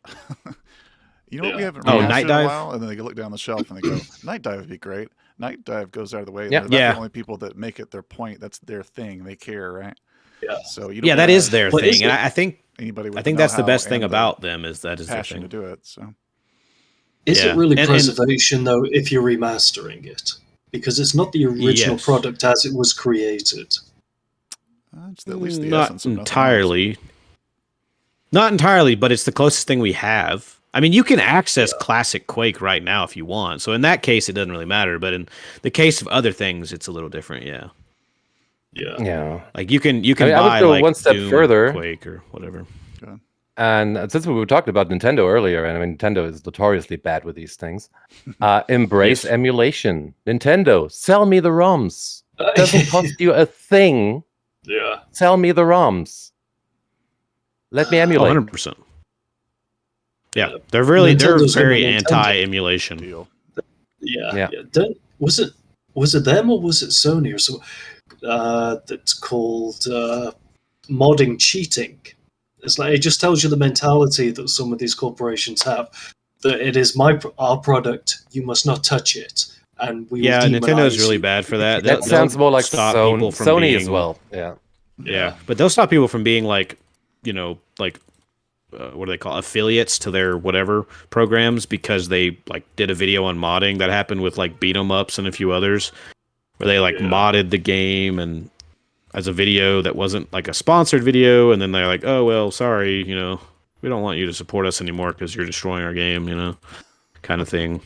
What we haven't remastered in a while, and then they look down the shelf and they go, Night Dive would be great. Night Dive goes out of the way. They're not the only people that make it their point. That's their thing. They care, right? Yeah. So that is their thing, and I think anybody. I think that's the best thing about them is that is passion their thing to do it. So is it really preservation though if you're remastering it? Because it's not the original product as it was created. It's at least the not essence of entirely. Not entirely, but it's the closest thing we have. I mean, you can access classic Quake right now if you want. So in that case, it doesn't really matter. But in the case of other things, it's a little different. Yeah. Like you can buy like one step Doom further, or Quake or whatever. And since we were talking about Nintendo earlier, and I mean, Nintendo is notoriously bad with these things. Embrace emulation. Nintendo, sell me the ROMs. It doesn't cost you a thing. Yeah. Sell me the ROMs. Let me emulate. 100%. Yeah, they're very anti-emulation. Yeah. Was it them or was it Sony or so? that's called modding cheating. It's like it just tells you the mentality that some of these corporations have. That it is our product, you must not touch it, and we will Nintendo's demonize really you. bad for that. That sounds more like stop people from Sony being, as well. Yeah. Yeah, but they'll stop people from being like, like what do they call affiliates to their whatever programs because they like did a video on modding. That happened with like beat 'em ups and a few others where they like modded the game and as a video that wasn't like a sponsored video, and then they're like, oh well, sorry, we don't want you to support us anymore because you're destroying our game, kind of thing.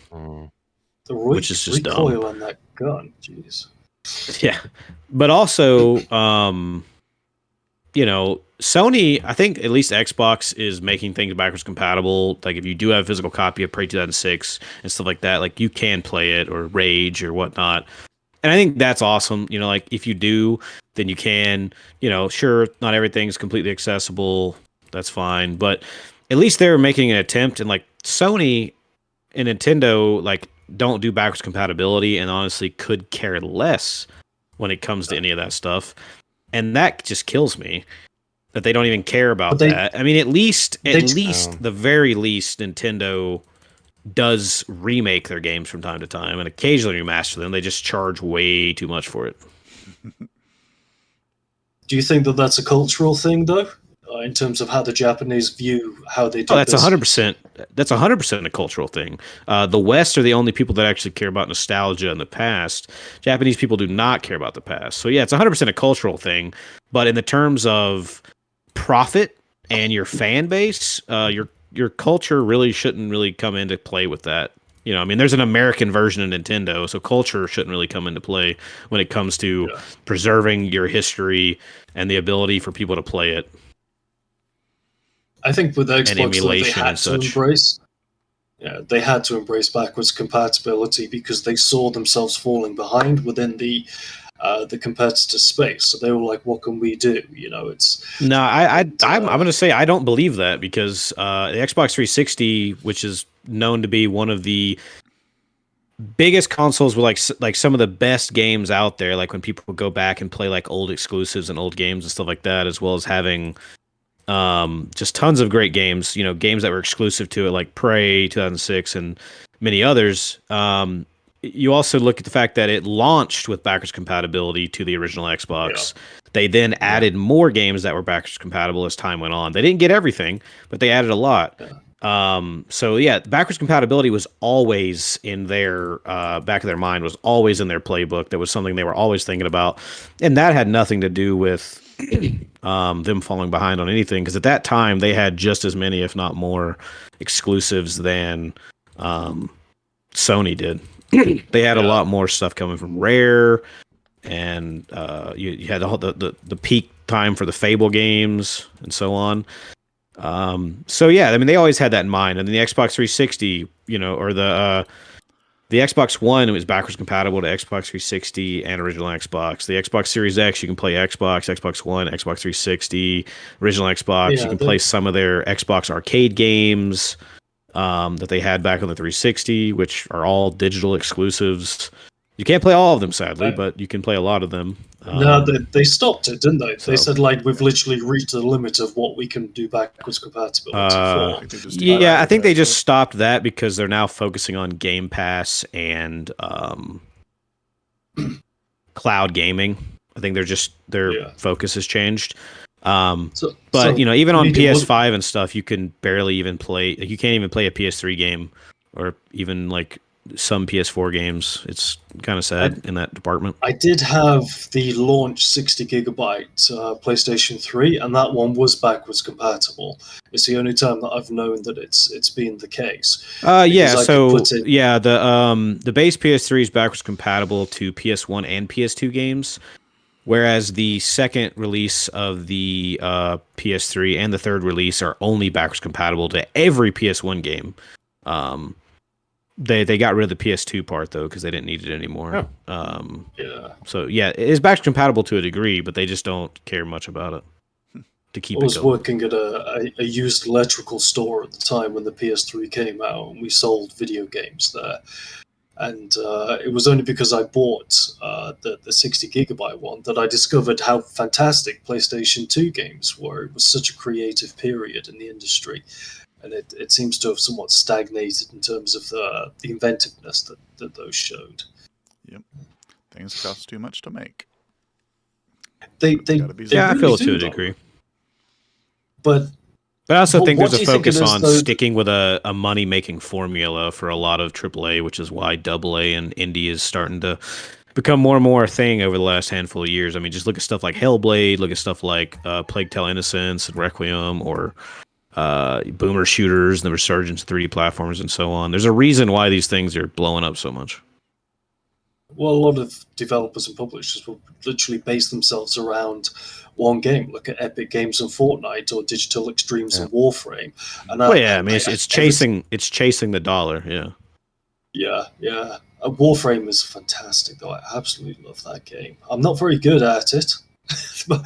Which is just recoil dumb. on that gun, jeez. Yeah, but also, Sony, I think at least Xbox is making things backwards compatible. Like if you do have a physical copy of Prey 2006 and stuff like that, like you can play it or Rage or whatnot. And I think that's awesome. Like if you do, then you can, sure, not everything's completely accessible. That's fine. But at least they're making an attempt, and like Sony and Nintendo, like don't do backwards compatibility and honestly could care less when it comes to any of that stuff. And that just kills me that they don't even care about that. I mean, at least the very least, Nintendo does remake their games from time to time and occasionally remaster them. They just charge way too much for it. Do you think that that's a cultural thing, though, in terms of how the Japanese view how they do? Oh, that's 100%. That's 100% a cultural thing. The West are the only people that actually care about nostalgia in the past. Japanese people do not care about the past. So yeah, it's 100% a cultural thing. But in the terms of profit and your fan base, your culture really shouldn't really come into play with that. I mean, there's an American version of Nintendo, so culture shouldn't really come into play when it comes to preserving your history and the ability for people to play it. I think with Xbox, they had and to such. they had to embrace backwards compatibility because they saw themselves falling behind within the competitor space. So they were like, "What can we do?" No, I'm going to say I don't believe that because the Xbox 360, which is known to be one of the biggest consoles with like some of the best games out there, like when people go back and play like old exclusives and old games and stuff like that, as well as having just tons of great games, games that were exclusive to it, like Prey 2006 and many others. You also look at the fact that it launched with backwards compatibility to the original Xbox. Yeah. They then added more games that were backwards compatible as time went on. They didn't get everything, but they added a lot. Yeah. So yeah, backwards compatibility was always in their back of their mind, was always in their playbook. That was something they were always thinking about, and that had nothing to do with them falling behind on anything. Because at that time, they had just as many, if not more, exclusives than Sony did. They had a lot more stuff coming from Rare, and you had the peak time for the Fable games and so on. So yeah, I mean, they always had that in mind. And then the Xbox 360, or the Xbox One, it was backwards compatible to Xbox 360 and original Xbox. The Xbox Series X, you can play Xbox One, Xbox 360, original Xbox. You can play some of their Xbox arcade games that they had back on the 360, which are all digital exclusives. You can't play all of them, sadly, but you can play a lot of them. No, they stopped it, didn't they? They said, like, we've literally reached the limit of what we can do backwards compatibility for. Yeah, I think they just stopped that because they're now focusing on Game Pass and cloud gaming. I think their focus has changed. Even on PS5 and stuff, you can barely even play. Like, you can't even play a PS3 game, or even like some PS4 games. It's kind of sad in that department. I did have the launch 60 gigabyte PlayStation 3, and that one was backwards compatible. It's the only time that I've known that it's been the case. The base PS3 is backwards compatible to PS1 and PS2 games. Whereas the second release of the PS3 and the third release are only backwards compatible to every PS1 game. They got rid of the PS2 part though because they didn't need it anymore. So yeah, it is backwards compatible to a degree, but they just don't care much about it to keep it going. I was working at a used electrical store at the time when the PS3 came out, and we sold video games there. And it was only because I bought the 60 gigabyte one that I discovered how fantastic PlayStation 2 games were. It was such a creative period in the industry, and it seems to have somewhat stagnated in terms of the inventiveness that those showed. Yep. Things cost too much to make. They Gotta be Yeah, I really feel it do, to a though. degree. But But I also What- think what there's do a you think it focus is, on though? sticking with a money-making formula for a lot of AAA, which is why AA and indie is starting to become more and more a thing over the last handful of years. I mean, just look at stuff like Hellblade, look at stuff like Plague Tale Innocence and Requiem, or boomer shooters and the resurgence of 3D platforms and so on. There's a reason why these things are blowing up so much. well, a lot of developers and publishers will literally base themselves around one game. Look at Epic Games and Fortnite, or Digital Extremes and Warframe. And Well, yeah, I mean, it's chasing the dollar. Yeah. Yeah. Warframe is fantastic, though. I absolutely love that game. I'm not very good at it, but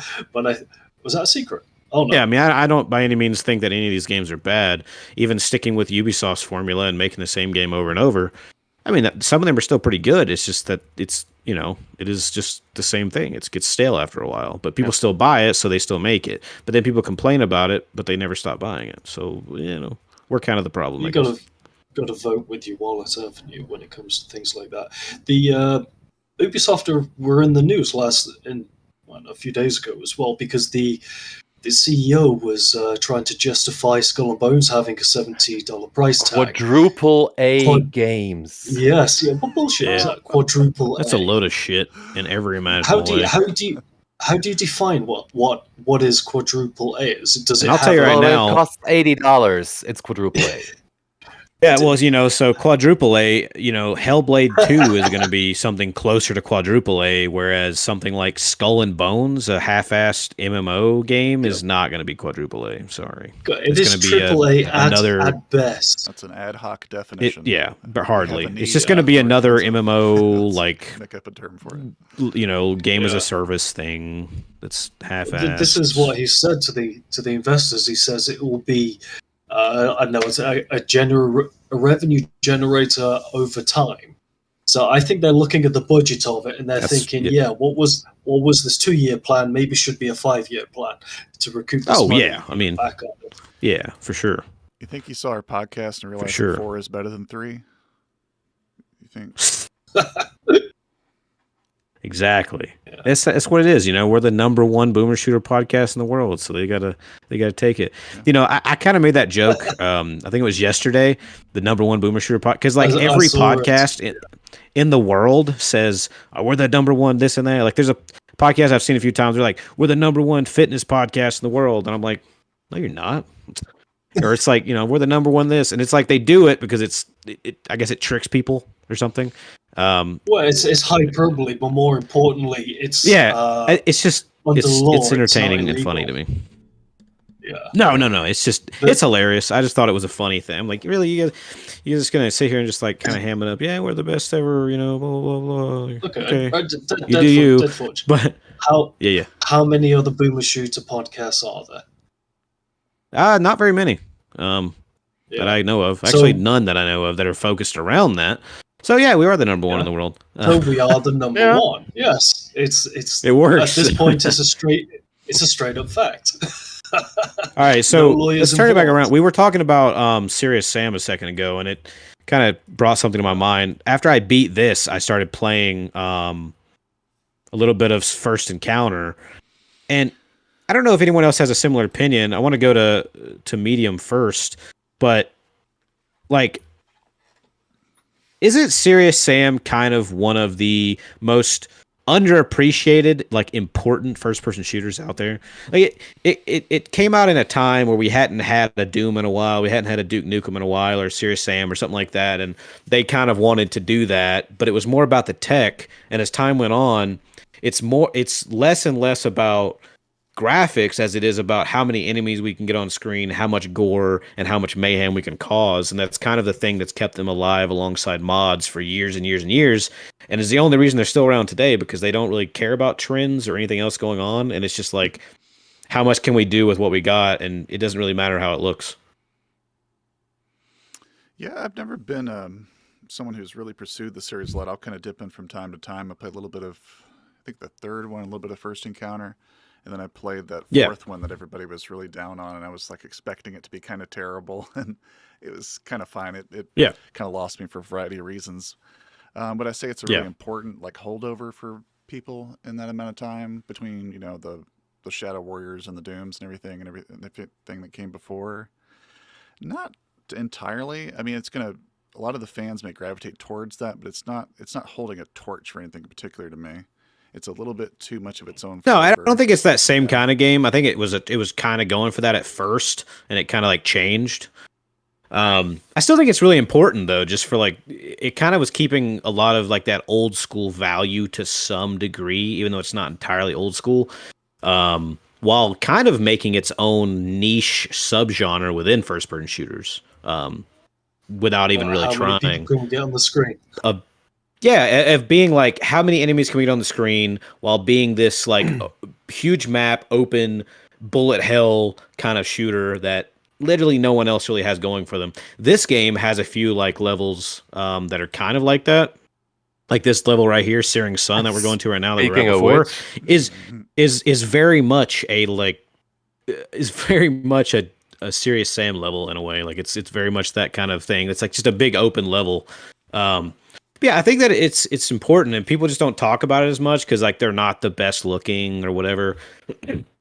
was that a secret? Oh no. Yeah, I mean, I don't by any means think that any of these games are bad. Even sticking with Ubisoft's formula and making the same game over and over, I mean, some of them are still pretty good. It's just that it is just the same thing. It gets stale after a while, but people still buy it, so they still make it. But then people complain about it, but they never stop buying it. So, we're kind of the problem. You I guess. got to vote with your wallet, haven't you, when it comes to things like that? The Ubisoft were in the news a few days ago as well, because the CEO was trying to justify Skull and Bones having a $70 price tag. Quadruple A games. Yes, yeah. What bullshit is that? Quadruple That's A. a load of shit in every imaginable way. How do you define what is quadruple A? Does it And I'll have tell you right Well, now- it costs $80. It's quadruple A. Yeah, well, so quadruple A, Hellblade 2 is going to be something closer to quadruple A, whereas something like Skull and Bones, a half-assed MMO game, is not going to be quadruple A. I'm sorry. It is triple A at best. That's an ad hoc definition. But hardly. need, It's just going to be for another it. MMO, like, Make up a term for it. game as a service thing that's half-assed. This is what he said to the investors. He says it will be, I know it's a revenue generator over time. So I think they're looking at the budget of it and they're thinking, what was this 2-year plan? Maybe should be a 5-year plan to recoup this money. I mean, back on it. Yeah, for sure. You think you saw our podcast and realized sure. that 4 is better than 3? You think? Exactly. Yeah. That's what it is. We're the #1 boomer shooter podcast in the world, so they gotta take it. Yeah. I kind of made that joke. I think it was yesterday. The #1 boomer shooter podcast, because like every podcast in the world says we're the #1 this and that. Like there's a podcast I've seen a few times. They're like, we're the #1 fitness podcast in the world, and I'm like, no, you're not. Or it's like, we're the #1 this, and it's like they do it because I guess it tricks people or something. Well, it's hyperbole, but more importantly, it's it's just it's entertaining and funny to me. Yeah. No. It's hilarious. I just thought it was a fundy thing. I'm like, really, you're just gonna sit here and just like kind of ham it up? Yeah, we're the best ever. Blah blah blah. Okay. You do you. Deadforge. But how many other boomer shooter podcasts are there? Not very many. That I know of. Actually, none that I know of that are focused around that. So yeah, we are the #1 in the world. So we are the #1. Yes, it works. At this point, it's a straight up fact. All right, so let's turn it back around. We were talking about Serious Sam a second ago, and it kind of brought something to my mind. After I beat this, I started playing a little bit of First Encounter, and I don't know if anyone else has a similar opinion. I want to go to Medium first, but like, isn't Serious Sam kind of one of the most underappreciated, like, important first-person shooters out there? Like, it came out in a time where we hadn't had a Doom in a while, we hadn't had a Duke Nukem in a while, or Serious Sam or something like that, and they kind of wanted to do that, but it was more about the tech. And as time went on, it's less and less about graphics as it is about how many enemies we can get on screen, how much gore and how much mayhem we can cause. And that's kind of the thing that's kept them alive alongside mods for years and years and years, and is the only reason they're still around today, because they don't really care about trends or anything else going on, and it's just like, how much can we do with what we got, and it doesn't really matter how it looks. Yeah, I've never been someone who's really pursued the series a lot. I'll kind of dip in from time to time. I played a little bit of, I think the third one, a little bit of First Encounter, and then I played that fourth one that everybody was really down on, and I was like expecting it to be kind of terrible, and it was kind of fine. It kind of lost me for a variety of reasons. But I say it's a really important like holdover for people in that amount of time between, you know, the Shadow Warriors and the Dooms and everything that came before. Not entirely. I mean, a lot of the fans may gravitate towards that, but it's not holding a torch for anything in particular to me. It's a little bit too much of its own flavor. No, I don't think it's that same kind of game. I think it was kind of going for that at first, and it kind of like changed. I still think it's really important though, just for like, it kind of was keeping a lot of like that old school value to some degree, even though it's not entirely old school, while kind of making its own niche subgenre within first person shooters, without even really trying. Many people couldn't get on the screen. Of being like, how many enemies can we get on the screen while being this like huge map, open, bullet hell kind of shooter that literally no one else really has going for them. This game has a few like levels that are kind of like that. Like this level right here, Searing Sun, that we're going to right now, that we were at before, is very much a Serious Sam level in a way. Like it's very much that kind of thing. It's like just a big open level. Yeah, I think that it's important, and people just don't talk about it as much because like they're not the best looking or whatever.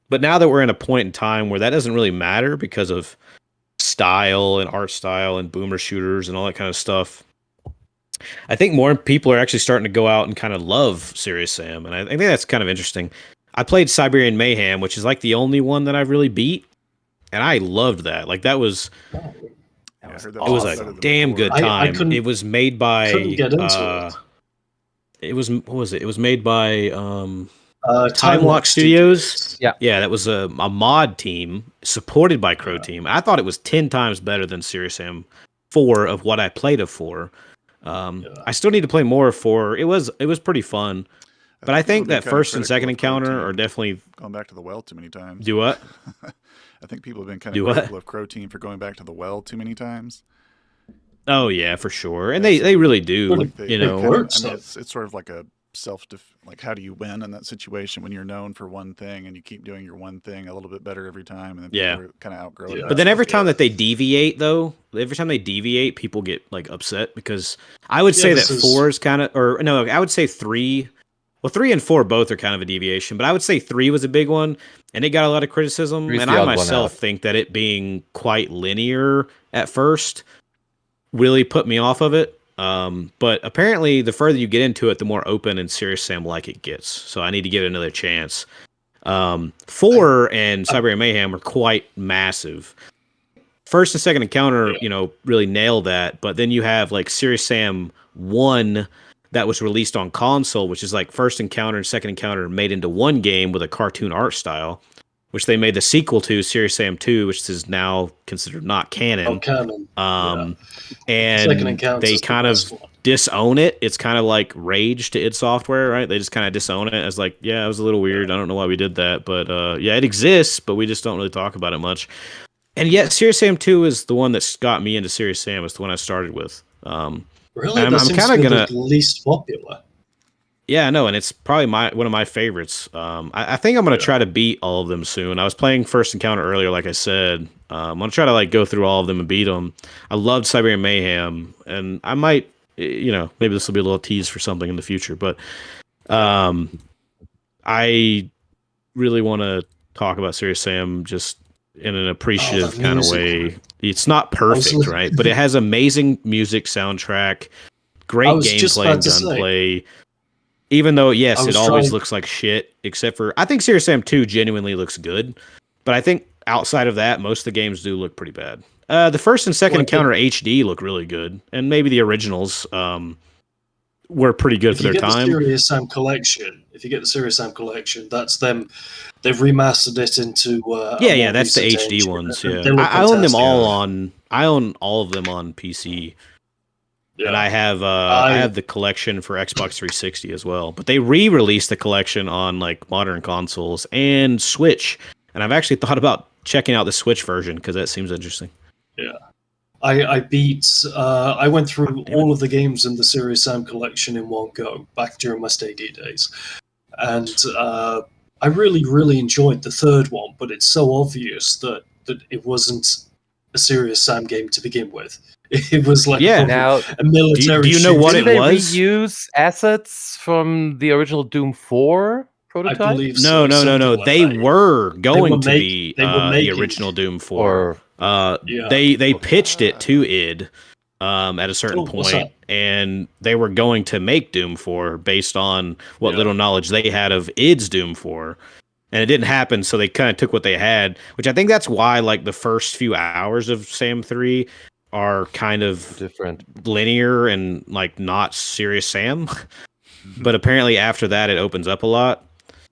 But now that we're in a point in time where that doesn't really matter because of style and art style and boomer shooters and all that kind of stuff, I think more people are actually starting to go out and kind of love Serious Sam, and I think that's kind of interesting. I played Siberian Mayhem, which is like the only one that I've really beat, and I loved that. Like that was it was a damn good time. It was made by it was made by Time Lock Studios. Yeah, that was a mod team supported by Crow Team. I thought it was 10 times better than Serious Sam 4 of what I played of 4. I still need to play more of 4. It was pretty fun. But I think that first and second encounter are definitely going back to the well too many times. Do what? I think people have been kind of critical of Crow Team for going back to the well too many times. Oh yeah, for sure, and they really do. You know, I mean, it's sort of like a like how do you win in that situation when you're known for one thing and you keep doing your one thing a little bit better every time, and then people kind of outgrow it. But then every time that they deviate, people get like upset because I would say that 4 is kind of, or no, I would say 3. Well, 3 and 4 both are kind of a deviation, but I would say 3 was a big one, and it got a lot of criticism. And I myself think that it being quite linear at first really put me off of it. But apparently, the further you get into it, the more open and Serious Sam like it gets. So I need to give it another chance. 4 and Siberian Mayhem are quite massive. First and second encounter, really nail that. But then you have like Serious Sam 1. That was released on console, which is like first encounter and second encounter made into one game with a cartoon art style, which they made the sequel to, Serious Sam 2, which is now considered not canon. Oh, canon. And they kind of disown it. It's kind of like Rage to id Software, right? They just kind of disown it as like, yeah, it was a little weird. I don't know why we did that. But yeah, it exists, but we just don't really talk about it much. And yet, Serious Sam 2 is the one that's got me into Serious Sam. It's the one I started with. Really? I'm kind of gonna the least popular. Yeah, no, and it's probably one of my favorites. I think I'm gonna try to beat all of them soon. I was playing First Encounter earlier, like I said. I'm gonna try to like go through all of them and beat them. I loved Siberian Mayhem, and I might, maybe this will be a little tease for something in the future. But I really want to talk about Serious Sam just in an appreciative kind of way. It's not perfect, right? But it has amazing music, soundtrack, great gameplay and gunplay. Even though, yes, it always looks like shit, except for I think Serious Sam 2 genuinely looks good. But I think outside of that, most of the games do look pretty bad. The first and second encounter HD look really good, and maybe the originals were pretty good for their time. If you get the Serious Sam collection, that's them. They've remastered it into that's the HD ones. Yeah, I own them all on. I own all of them on PC. Yeah. And I have the collection for Xbox 360 as well. But they re-released the collection on like modern consoles and Switch. And I've actually thought about checking out the Switch version because that seems interesting. Yeah. I beat. I went through Damn all of the games in the Serious Sam collection in one go back during my Stadia days, and I really enjoyed the third one. But it's so obvious that it wasn't a Serious Sam game to begin with. It was like Yeah. Now, a military. do you know what didn't it they was? reuse assets from the original Doom 4 prototype? I believe No. something like They that. were going to make- be they were the making- original Doom 4. Or Yeah. They pitched it to id at a certain Oh, what's point, that? and they were going to make Doom 4 based on what Yeah. little knowledge they had of id's Doom 4. And it didn't happen, so they kind of took what they had, which I think that's why like the first few hours of Sam 3 are kind of different. linear and like not Serious Sam. But apparently after that it opens up a lot.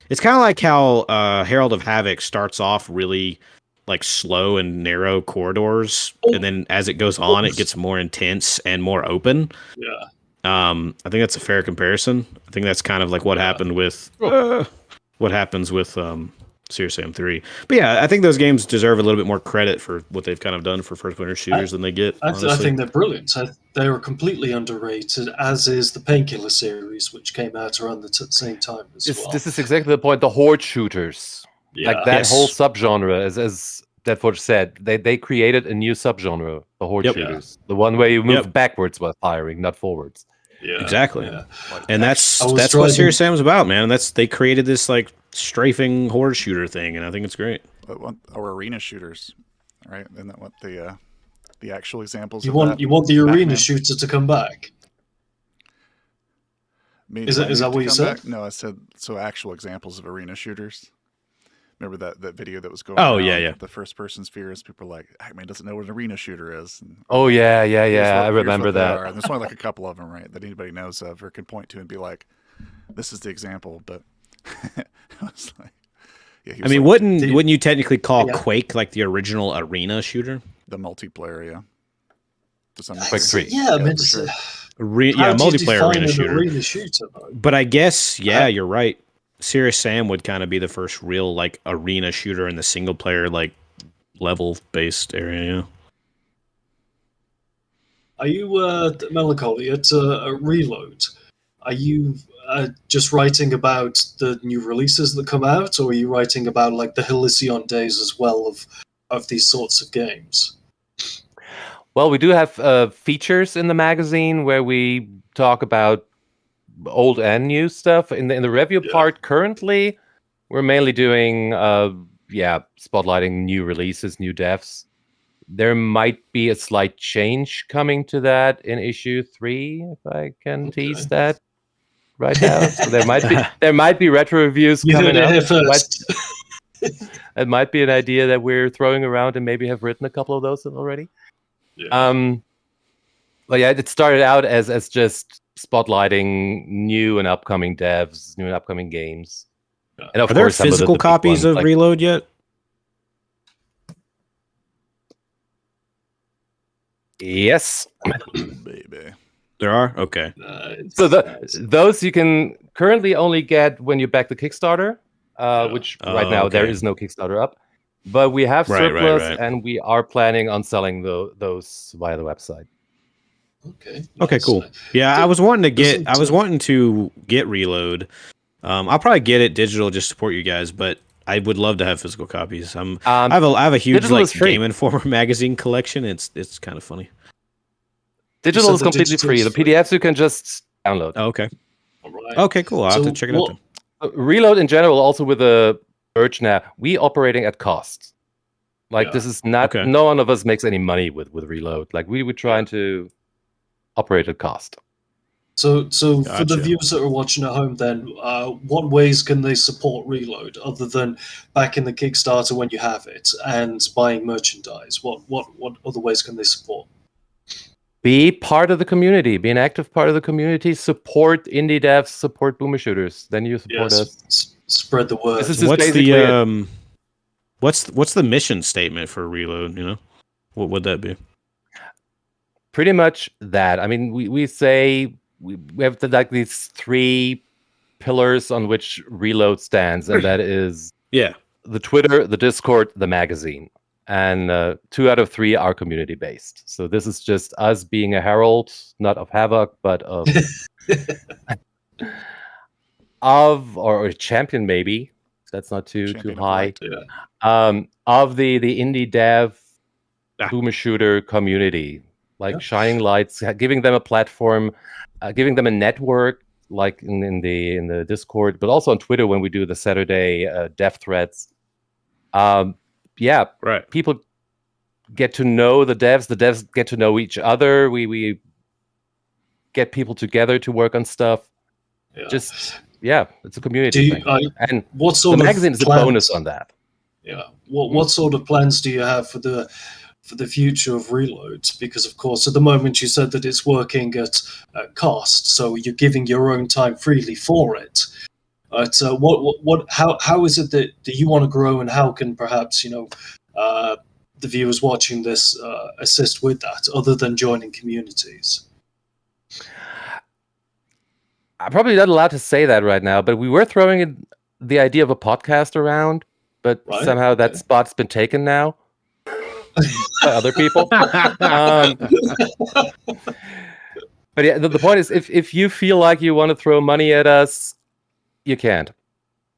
It's kind of like how Herald of Havoc starts off really like slow and narrow corridors, and then as it goes on it gets more intense and more open. Yeah. I think that's a fair comparison. I think that's kind of like what happened with what happens with Serious Sam 3. But yeah, I think those games deserve a little bit more credit for what they've kind of done for first-person shooters than they get. I Honestly. think they're brilliant. They were completely underrated, as is the Painkiller series, which came out around the same time as well. This is exactly the point. The horde shooters, Yeah. like that Yes. whole subgenre, as Deadforge said, they created a new subgenre, the horde Yep. shooters, the one where you move Yep. backwards while firing, not forwards. Yeah, Exactly. yeah. And that's I was what driving- Serious Sam was about, man. They created this like strafing horde shooter thing, and I think it's great. Or arena shooters, right? Isn't that what the actual examples? You of want that? you want the arena Batman. shooter to come back? Is that what you said? No, I said so. Actual examples of arena shooters. Remember that video that was going? Oh, around, yeah. The first person spheres. People are like, "Man doesn't know what an arena shooter is." And Oh yeah, here's I here's remember what they that. are. And there's only like a couple of them, right, that anybody knows of or can point to and be like, "This is the example." But I was like, yeah. I mean, wouldn't you technically call Yeah. Quake like the original arena shooter? the multiplayer? Yeah. To some Quake 3. Yeah, I mean, for it's, sure. Yeah, how do you multiplayer define arena an shooter. arena shooter, though? But I guess, you're right. Serious Sam would kind of be the first real like arena shooter in the single player like level based area. Yeah. Are you Melancholy at Reload? Are you just writing about the new releases that come out, or are you writing about like the Halcyon days as well of these sorts of games? Well, we do have features in the magazine where we talk about old and new stuff. In the review Yeah. part, currently, we're mainly doing spotlighting new releases, new devs. There might be a slight change coming to that in issue 3, if I can tease that right now. So there might be retro reviews You coming heard it up. here first. It might be an idea that we're throwing around and maybe have written a couple of those already. Yeah. But yeah, it started out as just spotlighting new and upcoming devs, new and upcoming games. Yeah. And of Are there course, some of the physical big copies ones, of like- Reload yet? Yes. Baby. There are? Okay. So those you can currently only get when you back the Kickstarter, which right now there okay. is no Kickstarter up. But we have Right, surplus, right. and we are planning on selling those via the website. Okay. Okay, nice. cool. Yeah, I was wanting to get doesn't, wanting to get Reload. I'll probably get it digital just to support you guys, but I would love to have physical copies. I have a huge digital like is free. Game Informer magazine collection. It's kind of funny. Digital said is the completely digital free. is The free. PDFs you can just download. Oh, okay. All right. Okay, cool. I'll have So to check it out what- then. Reload in general, also with the merch now, we operating at cost. Like Yeah. this is not. Okay. No one of us makes any money with Reload. Like we were trying to operate at cost. So for the Gotcha. viewers that are watching at home, then what ways can they support Reload other than backing the Kickstarter when you have it and buying merchandise? What other ways can they support? Be part of the community. Be an active part of the community. Support indie devs. Support boomer shooters. Then you support us. Spread the word. This is What's basically the it. what's the mission statement for Reload? You know, what would that be? Pretty much that. I mean, we say we have these 3 pillars on which Reload stands, and that is Yeah. the Twitter, the Discord, the magazine. and 2 out of 3 are community based. So this is just us being a herald, not of Havoc, but of or a champion, maybe. That's not too Champion of high. light. Yeah. Of the indie dev Ah. boomer shooter community, like Yeah. shining lights, giving them a platform, giving them a network, like in the Discord, but also on Twitter when we do the Saturday dev threads. Yeah, Right. people get to know the devs get to know each other. We get people together to work on stuff. Yeah. Just it's a community Do you, thing. And what the sort of magazine is a plans- bonus on that. Yeah. What sort of plans do you have for the future of Reload? Because of course, at the moment you said that it's working at cost, so you're giving your own time freely for it. But how is it that you want to grow, and how can perhaps the viewers watching this assist with that, other than joining communities? I'm probably not allowed to say that right now, but we were throwing the idea of a podcast around, but Right, somehow that okay. spot's been taken now by other people. But yeah, the point is, if you feel like you want to throw money at us, you can't.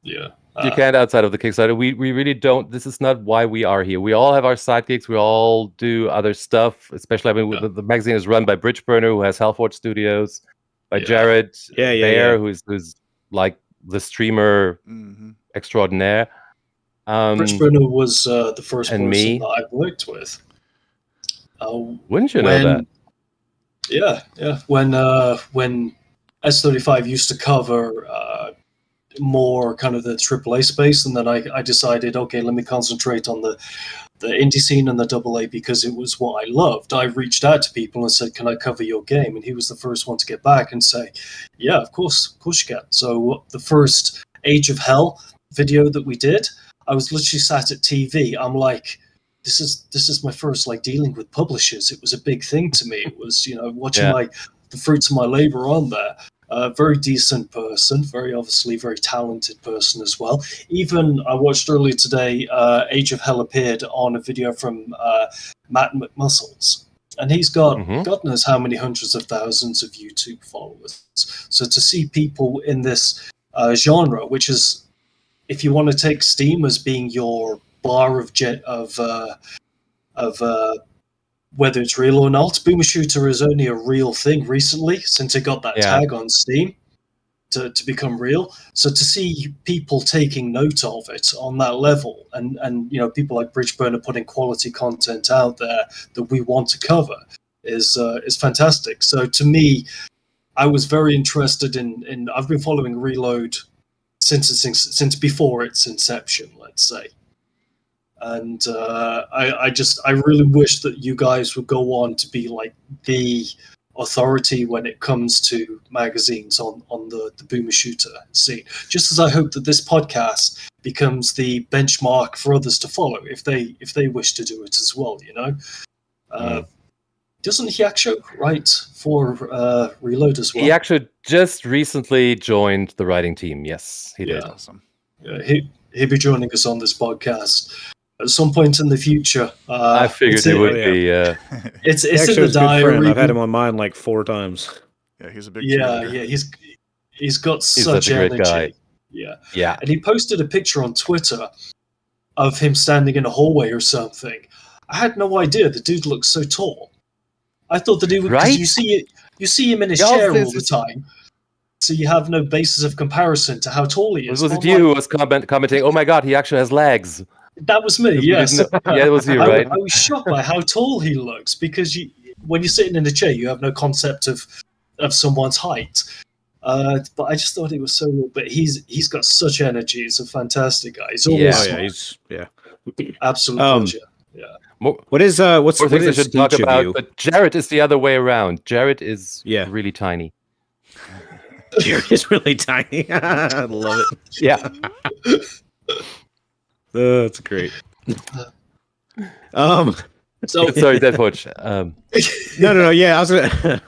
Yeah. You can't outside of the Kickstarter. We really don't. This is not why we are here. We all have our side gigs. We all do other stuff. Especially, I mean, Yeah. the magazine is run by Bridgeburner, who has Hellforge Studios, by Yeah. Jared Bear, Yeah. who's like the streamer Mm-hmm. extraordinaire. Rich Bruno was the first and person me. that I worked with. Wouldn't you know that? Yeah. When S35 used to cover more kind of the AAA space, and then I decided, okay, let me concentrate on the indie scene and the AA because it was what I loved. I reached out to people and said, can I cover your game? And he was the first one to get back and say, yeah, of course you can. So the first Age of Hell video that we did, I was literally sat at TV. I'm like, this is my first like dealing with publishers. It was a big thing to me. It was, watching the fruits of my labor on there. Very decent person, very talented person as well. Even I watched earlier today, Age of Hell appeared on a video from Matt McMuscles, and he's got God knows how many hundreds of thousands of YouTube followers. So to see people in this genre, which is, if you want to take Steam as being your bar of whether it's real or not, Boomer Shooter is only a real thing recently since it got that tag on Steam to become real. So to see people taking note of it on that level, and people like Bridgeburner putting quality content out there that we want to cover is fantastic. So to me, I was very interested in I've been following Reload since before its inception, let's say. And I really wish that you guys would go on to be like the authority when it comes to magazines on the boomer shooter scene. Just as I hope that this podcast becomes the benchmark for others to follow if they wish to do it as well. Doesn't Hyaksho write for Reload as well? Hyaksho just recently joined the writing team. Yes, he did. Awesome. Yeah, he'll be joining us on this podcast at some point in the future. I figured he would be. It's in Actually, the a good friend. diary. I've had him on mine like 4 times. Yeah, he's a big Yeah, cheerleader. he's got He's such such a great energy. guy. Yeah. And he posted a picture on Twitter of him standing in a hallway or something. I had no idea the dude looked so tall. I thought the dude would, Right? because you see him in his chair all the time, so you have no basis of comparison to how tall he is. Was it you who was commenting? Oh my God, he actually has legs. That was me. Yes. Yeah, it was you, right? I was shocked by how tall he looks, because when you're sitting in a chair, you have no concept of someone's height. But I just thought he was so real. But he's got such energy. He's a fantastic guy. He's always absolute pleasure. Yeah. What's More things I should talk each of about, you? but Jared is the other way around. Jared is really tiny. Jared is really tiny. I love it. Yeah. That's great. So Sorry, Deadforge. No. Yeah, I was gonna.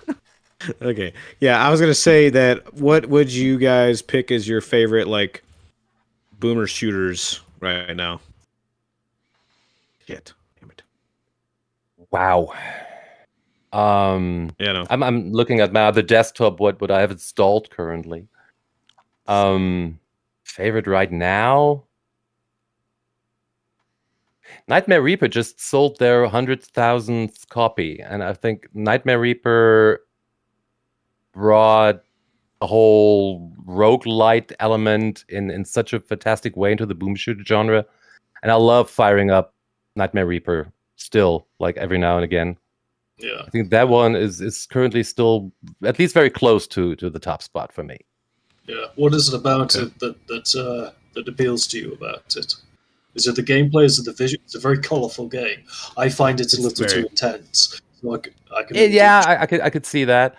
Okay. Yeah, I was gonna say that. What would you guys pick as your favorite like boomer shooters right now? Shit. Wow. No. I'm looking at my other desktop. What I have installed currently. Favorite right now. Nightmare Reaper just sold their 100,000th copy, and I think Nightmare Reaper brought a whole roguelite element in such a fantastic way into the boom shooter genre, and I love firing up Nightmare Reaper still, like every now and again. Yeah, I think that one is currently still at least very close to the top spot for me. yeah. What is it about it that appeals to you about it? Is it the gameplay? Is it the vision? It's a very colourful game. I find it's a little too intense. So I can I could see that.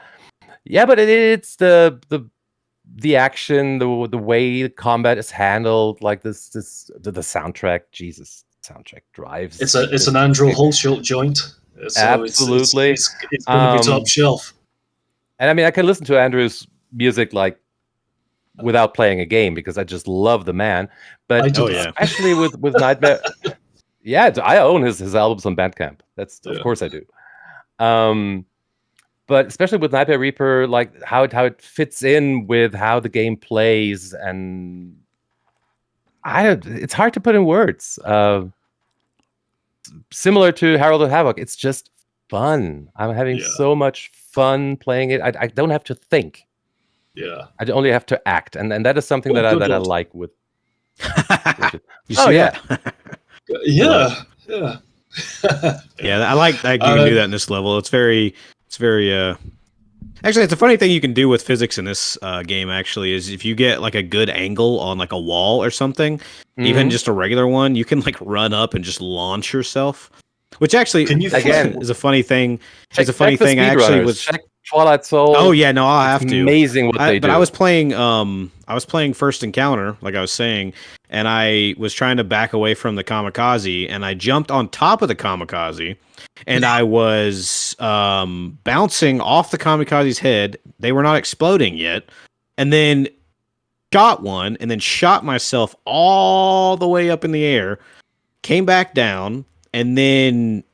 Yeah, but it's the action, the way the combat is handled, like the soundtrack. Jesus, soundtrack drives. It's an Andrew Holshult joint. So absolutely, it's going to be top shelf. And I mean, I can listen to Andrew's music like without playing a game because I just love the man. But especially with Nightmare, yeah, I own his albums on Bandcamp. Of course I do. But especially with Nightmare Reaper, like how it fits in with how the game plays, and it's hard to put in words. Similar to Herald of Havoc, it's just fun. I'm having so much fun playing it. I don't have to think. Yeah, I only have to act, and that is something that I like with. Yeah. Yeah. I like that you can do that in this level. It's very actually, it's a funny thing you can do with physics in this game. Actually, is if you get like a good angle on like a wall or something, even just a regular one, you can like run up and just launch yourself. Which actually, again, is a funny thing. It's a funny thing. Actually, with Twilight Soul. Oh yeah, no, I'll have to. Amazing what they do. But I was playing First Encounter, like I was saying, and I was trying to back away from the kamikaze, and I jumped on top of the kamikaze, and I was bouncing off the kamikaze's head. They were not exploding yet, and then shot one, and then shot myself all the way up in the air, came back down, and then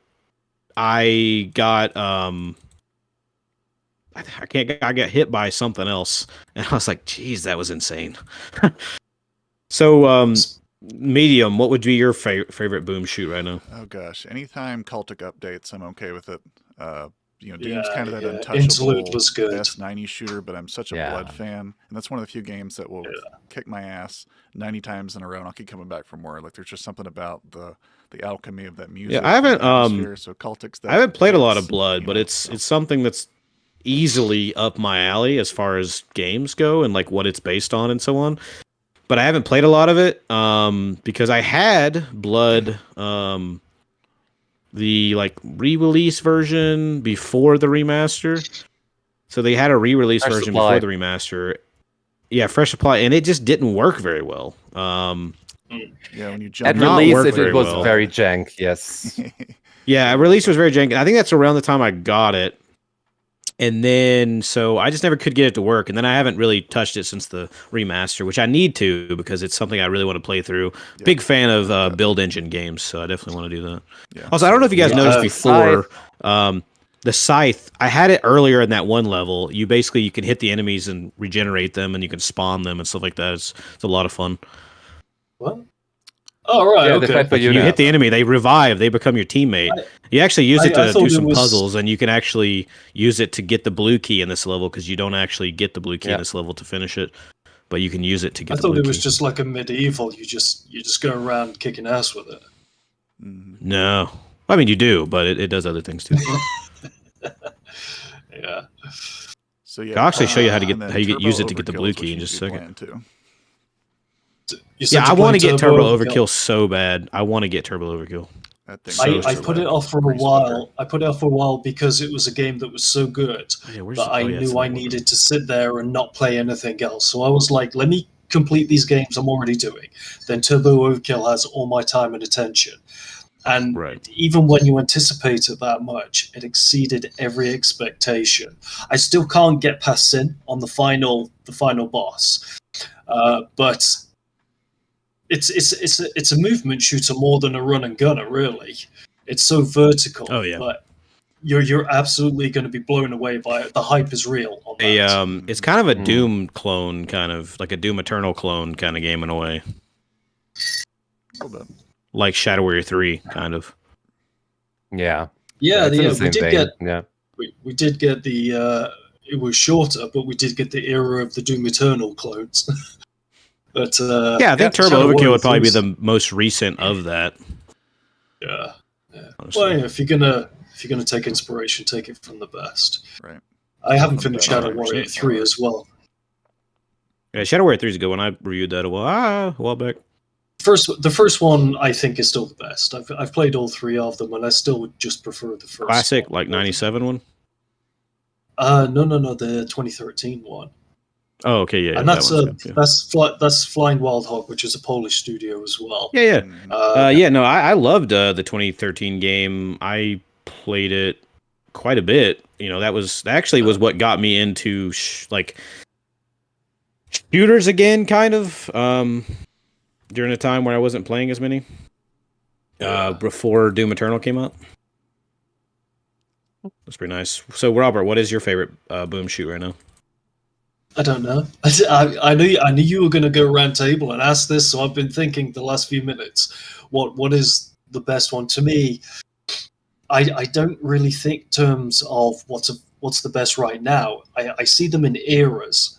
I got I got hit by something else, and I was like, "Geez, that was insane." So, Medium, what would be your favorite boom shoot right now? Oh gosh, anytime cultic updates, I'm okay with it. Doom's kind of that untouchable was good. S90 shooter, but I'm such a Blood fan, and that's one of the few games that will kick my ass 90 times in a row, and I'll keep coming back for more. Like there's just something about the alchemy of that music. Yeah, I haven't so cultic's that. I haven't played a lot of Blood, but it's something that's easily up my alley as far as games go and like what it's based on and so on. But I haven't played a lot of it because I had Blood, the like re-release version before the remaster. So they had a re-release version before the remaster. Yeah, Fresh Supply, and it just didn't work very well. When you jump at release, it was very jank. Yes. Yeah, release was very jank. I think that's around the time I got it. And then, so I just never could get it to work. And then I haven't really touched it since the remaster, which I need to because it's something I really want to play through. Yeah. Big fan of build engine games, so I definitely want to do that. Yeah. Also, I don't know if you guys noticed before, the Scythe, I had it earlier in that one level. You can hit the enemies and regenerate them, and you can spawn them and stuff like that. It's a lot of fun. What? Oh, right, okay. You hit the enemy, they revive, they become your teammate. You actually use it to do some puzzles, and you can actually use it to get the blue key in this level, because you don't actually get the blue key in this level to finish it, but you can use it to get the blue key. I thought it was just like a medieval, you just go around kicking ass with it. No. I mean, you do, but it does other things too. Yeah. So I'll actually show you how you use it to get the blue key in just a second. I want to get Turbo Overkill so bad. I want to get Turbo Overkill. I put it off for a while. I put it off for a while because it was a game that was so good that I knew I needed to sit there and not play anything else. So I was like, let me complete these games I'm already doing. Then Turbo Overkill has all my time and attention. And even when you anticipate it that much, it exceeded every expectation. I still can't get past Sin on the final boss, but it's a movement shooter more than a run and gunner, really. It's so vertical. Oh, yeah. But you're absolutely going to be blown away by it. The hype is real on that. It's kind of a Doom clone, kind of like a Doom Eternal clone kind of game in a way. A little bit. Like Shadow Warrior 3, kind of. Yeah. Yeah, It's in the we same did vein, get yeah. we did get the it was shorter, but we did get the era of the Doom Eternal clones. But Yeah, I think Turbo Shadow Overkill Warrior would probably be 3 's- the most recent of that. Yeah. Honestly. Well, yeah, if you're gonna take inspiration, take it from the best. Right. I haven't From the finished best. Shadow Warrior 100%. 3 as well. Yeah, Shadow Warrior 3 is a good one. I reviewed that a while back. The first one I think is still the best. I've played all three of them, and I still just prefer the first Classic, one. like 97 one? No, the 2013 one. Oh, okay, yeah. And that's that one's good, yeah. that's Flying Wild Hog, which is a Polish studio as well. Yeah. Mhm. No, I loved the 2013 game. I played it quite a bit. You know, that actually was what got me into shooters again, kind of. During a time where I wasn't playing as many. Before Doom Eternal came out. That's pretty nice. So, Robert, what is your favorite boom shoot right now? I don't know. I knew you were going to go round table and ask this, so I've been thinking the last few minutes. What is the best one to me? I don't really think terms of what's the best right now. I see them in eras,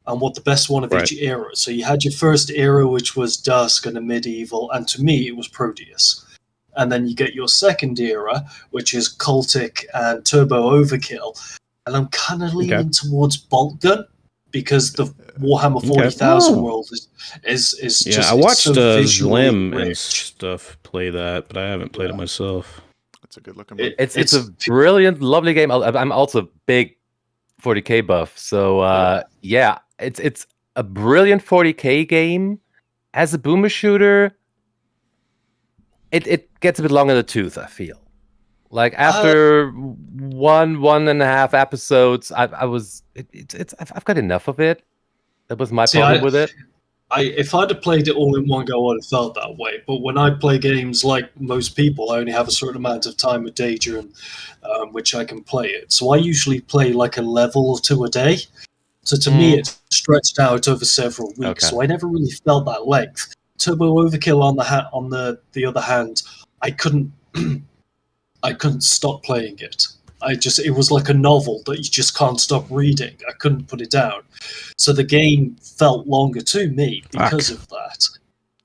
and what the best one of each era. So you had your first era, which was Dusk and a Medieval, and to me it was Proteus. And then you get your second era, which is Cultic and Turbo Overkill. And I'm kind of leaning towards Bolt Gun, because the Warhammer 40,000 world is just... I watched so Slim and rich. stuff play that, but I haven't played it myself. It's a good looking one. It's a brilliant, lovely game. I'm also a big 40k buff, so it's a brilliant 40k game. As a boomer shooter, it gets a bit long in the tooth, I feel. Like after 1.5 episodes, I've got enough of it. That was my problem with it. If I'd have played it all in one go, I'd have felt that way. But when I play games like most people, I only have a certain amount of time with Danger, which I can play it. So I usually play like a level or two a day. So to me, it's stretched out over several weeks. Okay. So I never really felt that length. Turbo Overkill on the other hand, I couldn't stop playing it. It was like a novel that you just can't stop reading. I couldn't put it down. So the game felt longer to me because of that.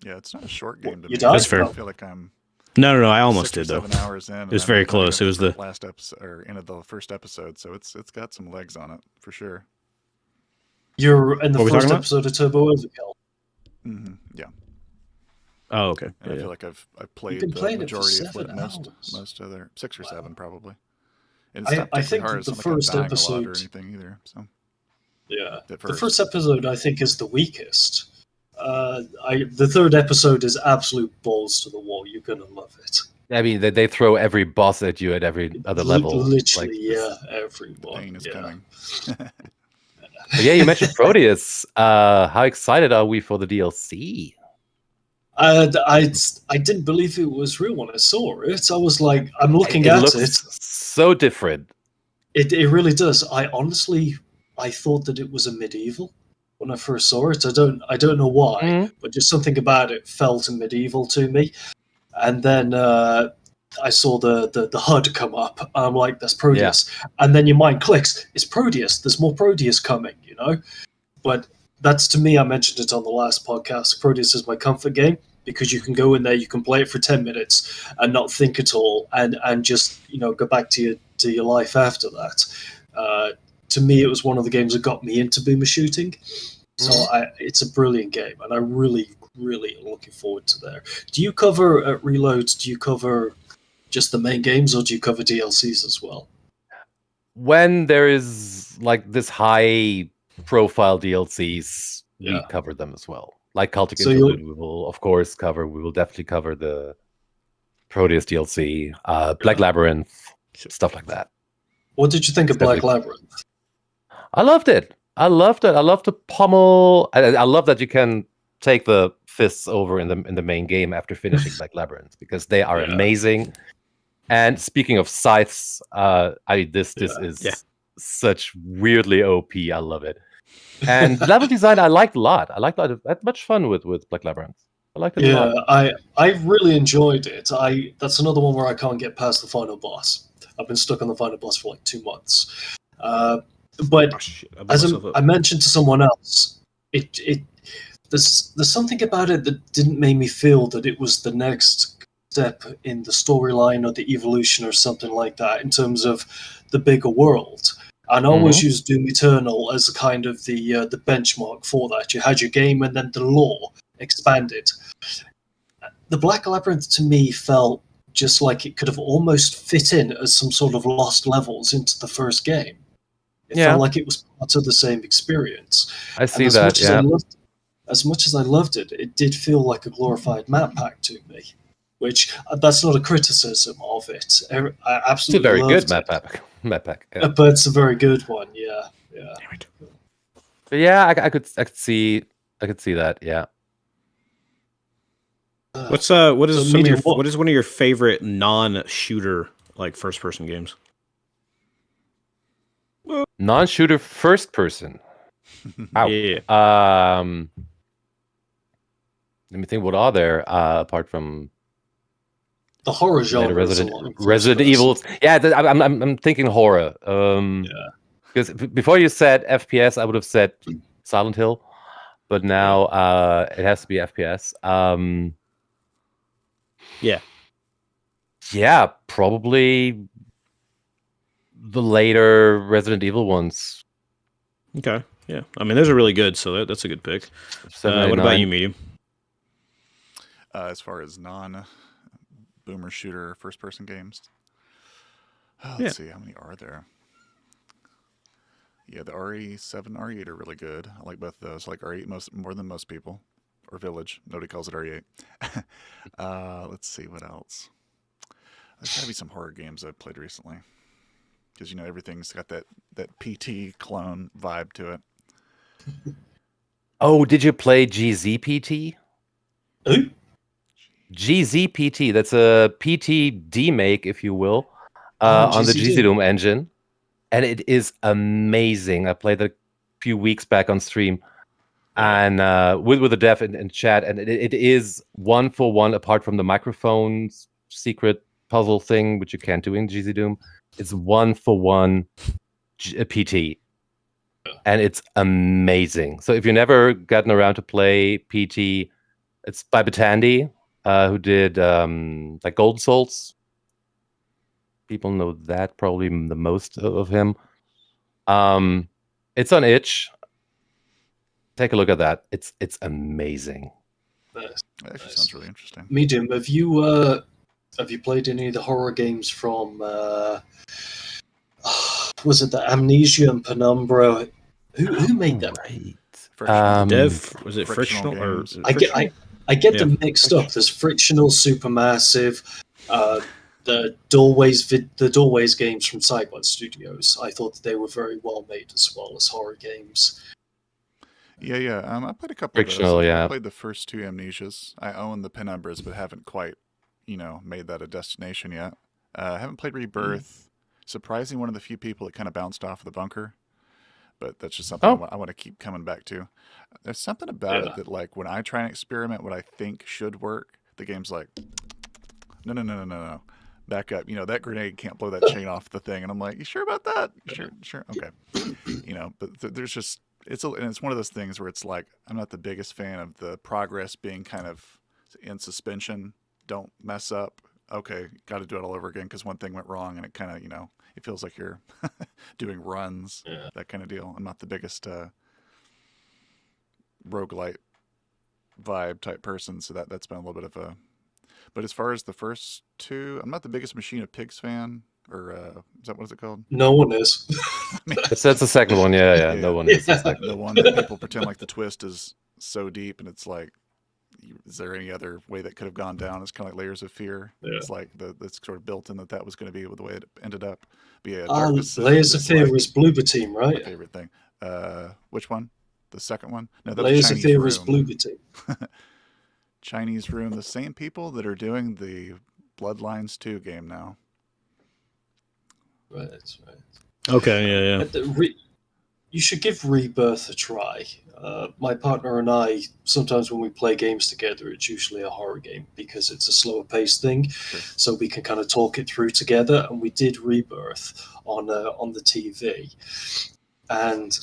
Yeah, it's not a short game to You me. died? That's fair. I feel like I'm No, I almost 6 did or though. 7 hours in. It was very close. It was the last episode or end of the first episode, so it's got some legs on it for sure. You're in the What are we first talking about? episode of Turbo Overkill. Yeah. Oh, okay. And I feel like I've played been the playing it for majority of 7 what hours. most other 6 or Wow. 7 probably. And it's not I particularly think hard. that It's the not like I'm first dying a lot episode... or anything either. So Yeah. at The first episode, I think, is the weakest. The third episode is absolute balls to the wall. You're going to love it. I mean, they throw every boss at you at every other level. Literally, Like, everyone. pain is yeah. coming. But yeah, you mentioned Proteus. How excited are we for the DLC? I didn't believe it was real when I saw it. I was like, I'm looking It at looks it. so different. It really does. I thought that it was a medieval when I first saw it. I don't know why, but just something about it felt medieval to me. And then I saw the HUD come up. I'm like, that's Proteus. Yeah. And then your mind clicks. It's Proteus. There's more Proteus coming, you know? But that's, to me, I mentioned it on the last podcast. Proteus is my comfort game because you can go in there, you can play it for 10 minutes and not think at all and just, go back to your life after that. To me, it was one of the games that got me into boomer shooting. So it's a brilliant game, and I really, really am looking forward to there. Do you cover at Reloads? Do you cover just the main games, or do you cover DLCs as well? When there is like this high-profile DLCs, we cover them as well. Like Cultic Interlude, we will of course cover. We will definitely cover the Proteus DLC, Black Labyrinth, stuff like that. What did you think of Black Labyrinth? I loved it. I love the pommel. I love that you can take the fists over in the main game after finishing Black Labyrinth because they are amazing. And speaking of scythes, this is Yeah. such weirdly OP. I love it. And level design, I liked a lot. I had much fun with Black Labyrinth. I liked it a Yeah, lot. I really enjoyed it. That's another one where I can't get past the final boss. I've been stuck on the final boss for like 2 months. But Oh, shit. I blew as myself up. I mentioned to someone else, there's something about it that didn't make me feel that it was the next step in the storyline or the evolution or something like that in terms of the bigger world. And I always use Doom Eternal as a kind of the benchmark for that. You had your game and then the lore expanded. The Black Labyrinth to me felt just like it could have almost fit in as some sort of lost levels into the first game. It felt like it was part of the same experience. I see and as that. much Yeah. as much as I loved it, it did feel like a glorified map pack to me. Which that's not a criticism of it. I It's a absolutely very loved good map pack. Yeah. but it's a very good one. Yeah. Damn it. But yeah, I could see that. Yeah. What is So what is one of your favorite non-shooter like first-person games? Non-shooter first person. Ow. Yeah. Let me think. What are there apart from the horror later genre is a lot of Resident Evil? Yeah, I'm thinking horror. Because before you said FPS, I would have said Silent Hill, but now it has to be FPS. Yeah, probably the later Resident Evil ones. Okay. Yeah. I mean, those are really good, so that's a good pick. What about you, Medium? As far as non-boomer shooter first-person games, let's see, how many are there? Yeah, the RE7, RE8 are really good. I like both of those. I like RE8 more than most people. Or Village. Nobody calls it RE8. Let's see, what else? There's got to be some horror games I've played recently. Because, everything's got that PT clone vibe to it. Oh, did you play GZPT? Who? GZPT. That's a PT demake, if you will, on the GZ Doom engine. And it is amazing. I played it a few weeks back on stream. And with the dev in chat. And it is 1-for-1 apart from the microphone secret puzzle thing, which you can't do in GZ Doom. It's 1-for-1 PT. And it's amazing. So if you've never gotten around to play PT, it's by Batandi, who did like Golden Souls. People know that probably the most of him. It's on itch. Take a look at that. It's amazing. That actually sounds really interesting. Medium, have you played any of the horror games from was it the Amnesia and Penumbra? Who made them? Right. Dev, was it Frictional or I get them mixed up. There's Frictional, Supermassive, the Doorways games from Sideward Studios. I thought that they were very well made as well as horror games. Yeah. I played a couple Frictional, of those. yeah. I played the first 2 Amnesias. I own the Penumbras, but haven't quite, made that a destination yet. I haven't played Rebirth. Surprisingly, one of the few people that kind of bounced off of the bunker. But that's just something I want to keep coming back to. There's something about it that, like, when I try and experiment what I think should work, the game's like, no. Back up. That grenade can't blow that chain off the thing. And I'm like, you sure about that? Sure. Okay. But there's just, it's one of those things where it's like, I'm not the biggest fan of the progress being kind of in suspension. Don't mess up. Okay, got to do it all over again because one thing went wrong, and it kind of, it feels like you're doing runs, that kind of deal. I'm not the biggest roguelite vibe type person, so that's been a little bit of a... But as far as the first 2, I'm not the biggest Machine of Pigs fan, or is that what is it called? No one is. That's the second one, yeah. No one is. The one that people pretend like the twist is so deep, and it's like, is there any other way that could have gone down? It's kind of like Layers of Fear. Yeah. It's like that's sort of built in that was going to be the way it ended up. But yeah, Layers of Fear was Bloober Team, right? My favorite thing. Which one? The second one? No, that Layers was of Fear was Room. Bloober Team. Chinese Room, the same people that are doing the Bloodlines 2 game now. Right. Okay, yeah. You should give Rebirth a try. My partner and I, sometimes when we play games together, it's usually a horror game because it's a slower paced thing, so we can kind of talk it through together. And we did Rebirth on the TV, and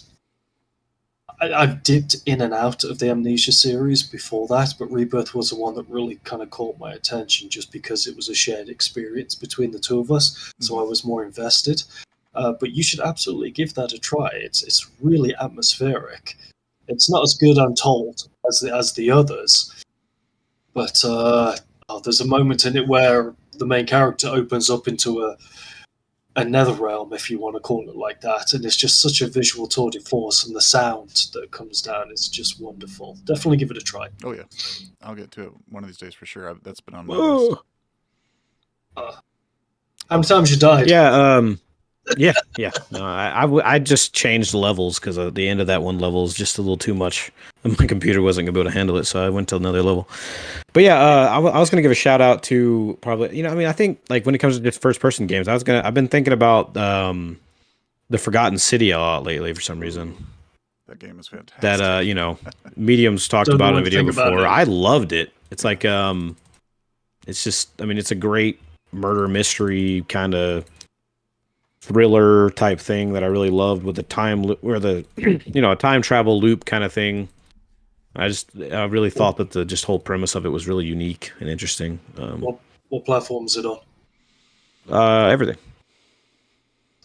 I've dipped in and out of the Amnesia series before that, but Rebirth was the one that really kind of caught my attention just because it was a shared experience between the two of us, so I was more invested. But you should absolutely give that a try. It's really atmospheric. It's not as good, I'm told, as the others, but there's a moment in it where the main character opens up into a nether realm, if you want to call it like that, and it's just such a visual tour de force, and the sound that comes down is just wonderful. Definitely give it a try. Oh yeah, I'll get to it one of these days for sure. That's been on my list. How many times you died? Yeah. No, I just changed levels because at the end of that one level is just a little too much. My computer wasn't gonna be able to handle it, so I went to another level. But yeah, I was gonna give a shout out to probably, I think like when it comes to just first person games, I've been thinking about the Forgotten City a lot lately for some reason. That game is fantastic. That Medium's talked about in a video before. I loved it. It's like it's just, it's a great murder mystery kind of thriller type thing that I really loved with the time or the a time travel loop kind of thing. I really thought that the just whole premise of it was really unique and interesting. What platform is it on? Everything.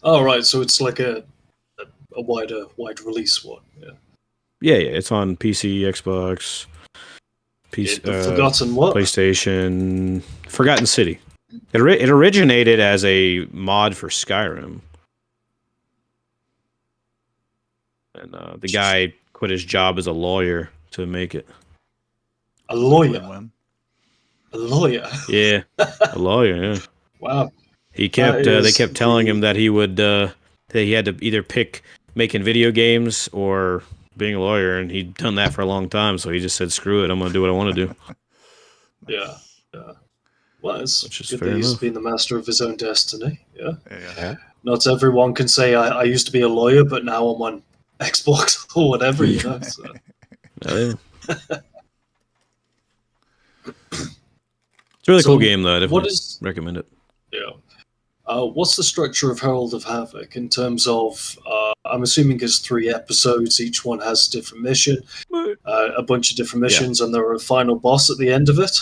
Oh right, so it's like a wide release one. Yeah. It's on PC, Xbox, Forgotten what? PlayStation. Forgotten City. It originated as a mod for Skyrim, and the guy quit his job as a lawyer to make it. A lawyer. A lawyer. Yeah, a lawyer. Yeah. Wow. He kept. They kept telling him that he would. That he had to either pick making video games or being a lawyer, and he'd done that for a long time. So he just said, "Screw it, I'm going to do what I want to do." Yeah. Well, it's good fair that he's enough. been the master of his own destiny. Yeah. Not everyone can say I used to be a lawyer, but now I'm on Xbox or whatever. So. Yeah. It's a really cool game, though. I definitely recommend it. Yeah. What's the structure of Herald of Havoc in terms of? I'm assuming it's 3 episodes. Each one has a different mission, a bunch of different missions, and there are a final boss at the end of it.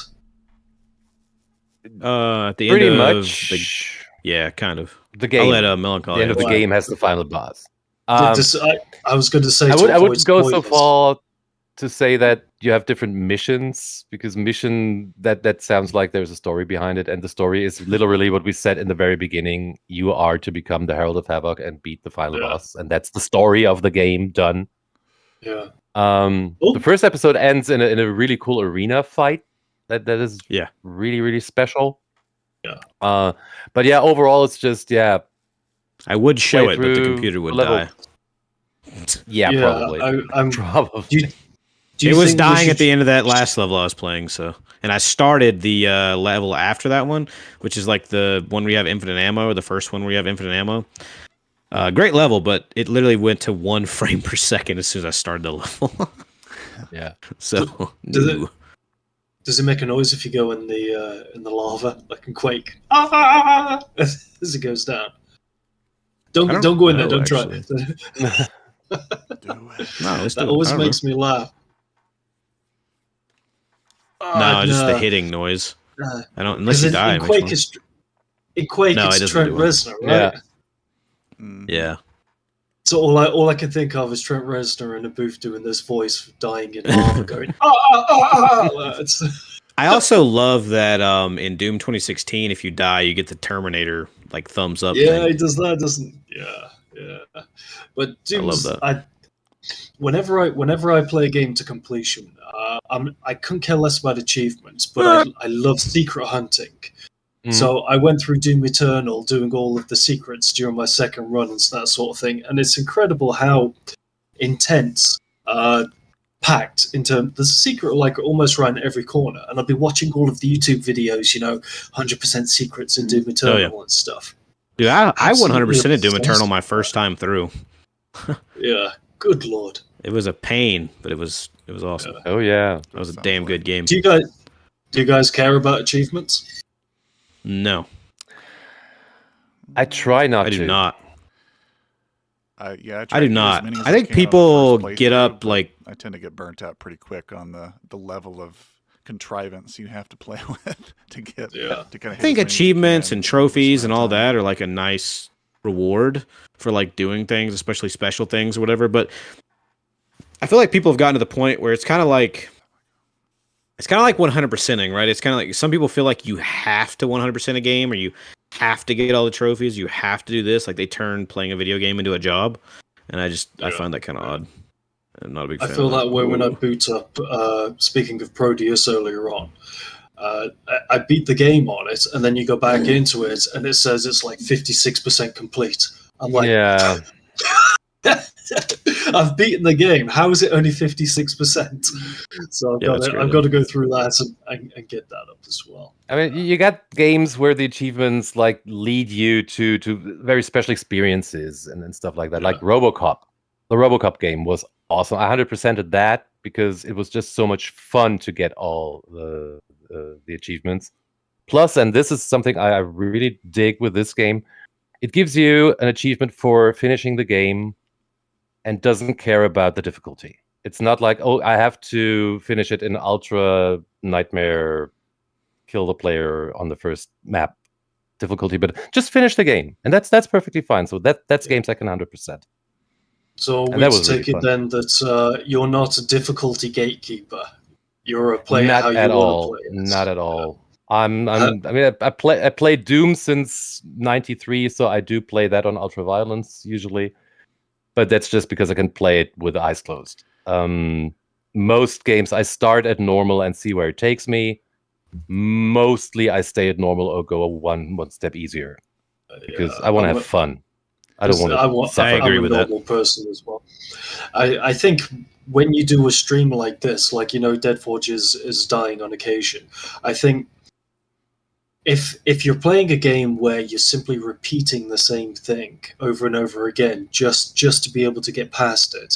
At the Pretty end much. Yeah, kind of. The game. I'll let Melancholy. The end of the game has the final boss. I was going to say. I would go so far to say that you have different missions, because mission that sounds like there's a story behind it, and the story is literally what we said in the very beginning. You are to become the Herald of Havoc and beat the final boss, and that's the story of the game done. Yeah. The first episode ends in a really cool arena fight. That is really, really special. Yeah. But yeah, overall it's just I would show it, but the computer would die. Yeah, probably. Probably. It was dying at the end of that last level I was playing, and I started the level after that one, which is like the one where you have infinite ammo, or the first one where you have infinite ammo. Great level, but it literally went to 1 frame per second as soon as I started the level. Yeah. So does it make a noise if you go in the lava, like in Quake? As it goes down. Don't go in there. Don't try it. That always makes me laugh. Just the hitting noise. I don't, unless you die. In Quake, it's Trent Reznor, right? Yeah. So all I can think of is Trent Reznor in a booth doing this voice, dying in lava, going I also love that in Doom 2016, if you die, you get the Terminator like thumbs up. Yeah, thing. he does that, doesn't? Yeah. But Doom, I love that. Whenever I play a game to completion, I couldn't care less about achievements, but I love secret hunting. So I went through Doom Eternal doing all of the secrets during my second run and that sort of thing, and it's incredible how intense, packed into there's a secret like almost around every corner, and I'll be watching all of the YouTube videos, 100% secrets in Doom Eternal and stuff. Dude, I 100%ed Doom obsessed. Eternal my first time through. Yeah, good lord. It was a pain, but it was awesome. Yeah. Oh yeah. That was a Sounds damn like- good game. Do you guys care about achievements? No, I try not I to. do not. I try I to do get as not. many as I think can on the people first get playthrough, up but like I tend to get burnt out pretty quick on the level of contrivance you have to play with to get Yeah. to kind of. I think achievements and trophies and all that are like a nice reward for like doing things, especially special things or whatever. But I feel like people have gotten to the point where it's kind of like 100%ing, right? It's kind of like some people feel like you have to 100% a game, or you have to get all the trophies, you have to do this. Like they turn playing a video game into a job, and I find that kind of odd. I'm not a big I fan feel of that way when I boot up. Speaking of Proteus earlier on, I beat the game on it, and then you go back into it, and it says it's like 56% complete. I'm like, Yeah. I've beaten the game. How is it only 56%? So I've got to go through that and get that up as well. I mean, you got games where the achievements like lead you to very special experiences and stuff like that. Yeah. Like RoboCop. The RoboCop game was awesome. I 100%ed that because it was just so much fun to get all the achievements. Plus, and this is something I really dig with this game, it gives you an achievement for finishing the game and doesn't care about the difficulty. It's not like, oh, I have to finish it in Ultra Nightmare, kill the player on the first map difficulty, but just finish the game, and that's perfectly fine. So that's games I can 100%. So And we that was take really it fun. then that you're not a difficulty gatekeeper. You're a player Not how you at want all. to play it. Not at all. I mean, I played Doom since '93, so I do play that on Ultra Violence usually, but that's just because I can play it with the eyes closed. Most games I start at normal and see where it takes me. Mostly I stay at normal or go one step easier because I want to have fun. I don't want to suffer. I agree I'm a with that. normal person as well. I think when you do a stream like this, like Deadforge is dying on occasion. I think if you're playing a game where you're simply repeating the same thing over and over again, just to be able to get past it,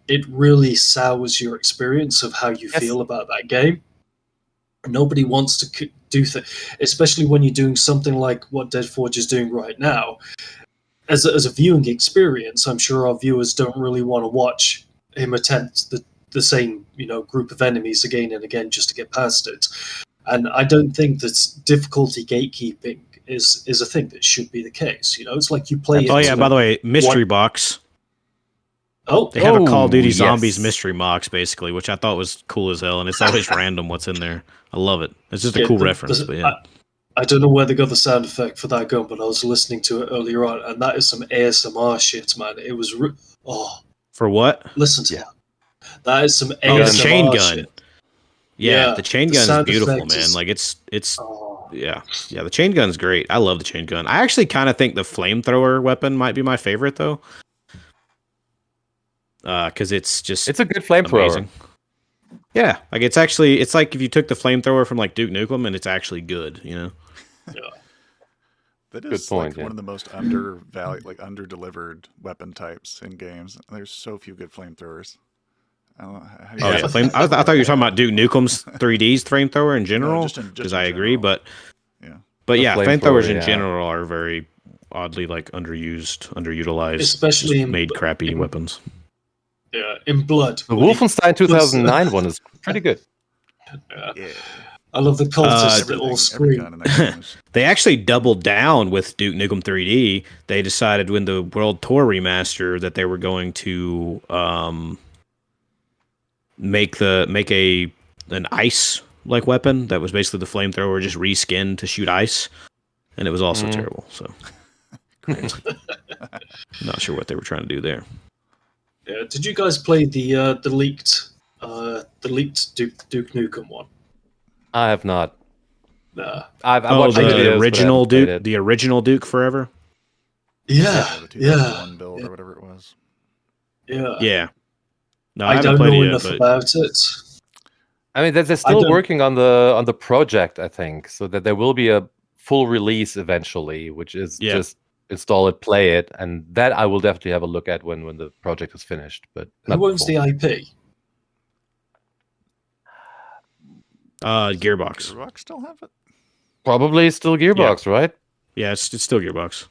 it really sours your experience of how you feel about that game. Nobody wants to do especially when you're doing something like what Deadforge is doing right now. As a viewing experience, I'm sure our viewers don't really want to watch him attempt the same group of enemies again and again just to get past it. And I don't think that difficulty gatekeeping is a thing that should be the case. It's like you play. Oh yeah, by the way, mystery box. Oh, they have a Call of Duty yes. Zombies mystery box basically, which I thought was cool as hell, and it's always random what's in there. I love it. It's just a cool reference. But yeah. I don't know where they got the sound effect for that gun, but I was listening to it earlier on, and that is some ASMR shit, man. It was for what? Listen to that. That is some ASMR the chain gun. shit. Yeah, the chain gun is beautiful, man. Like it's yeah, the chain gun's great. I love the chain gun. I actually kind of think the flamethrower weapon might be my favorite though, because it's a good flamethrower. Yeah, like it's like if you took the flamethrower from like Duke Nukem and it's actually good, Yeah. That Good is point, one of the most undervalued, like under-delivered weapon types in games. There's so few good flamethrowers. I don't know, how do you I thought you were talking about Duke Nukem's 3D's flamethrower in general, just because in I agree, general. but yeah, flamethrowers in yeah. general are very oddly like underutilized, Especially just made crappy weapons. Yeah, in Blood. The Wolfenstein 2009 one is pretty good. Yeah. I love the cultists that all scream. They actually doubled down with Duke Nukem 3D. They decided when the World Tour remaster that they were going to make an ice like weapon that was basically the flamethrower just reskinned to shoot ice, and it was also terrible. So not sure what they were trying to do there. Yeah, did you guys play the leaked Duke Nukem one? I have not. Nah. I've watched the videos, original but I haven't played Duke, it. the original Duke Forever. Yeah, the 2001 build or whatever it was. yeah. Yeah. No, I haven't don't played know it yet, enough but about it. I mean, they're still working on the project, I think, so that there will be a full release eventually, which is just install it, play it, and that I will definitely have a look at when the project is finished. But Who owns the IP? Gearbox. Gearbox still have it? Probably still Gearbox, right? Yeah, it's still Gearbox.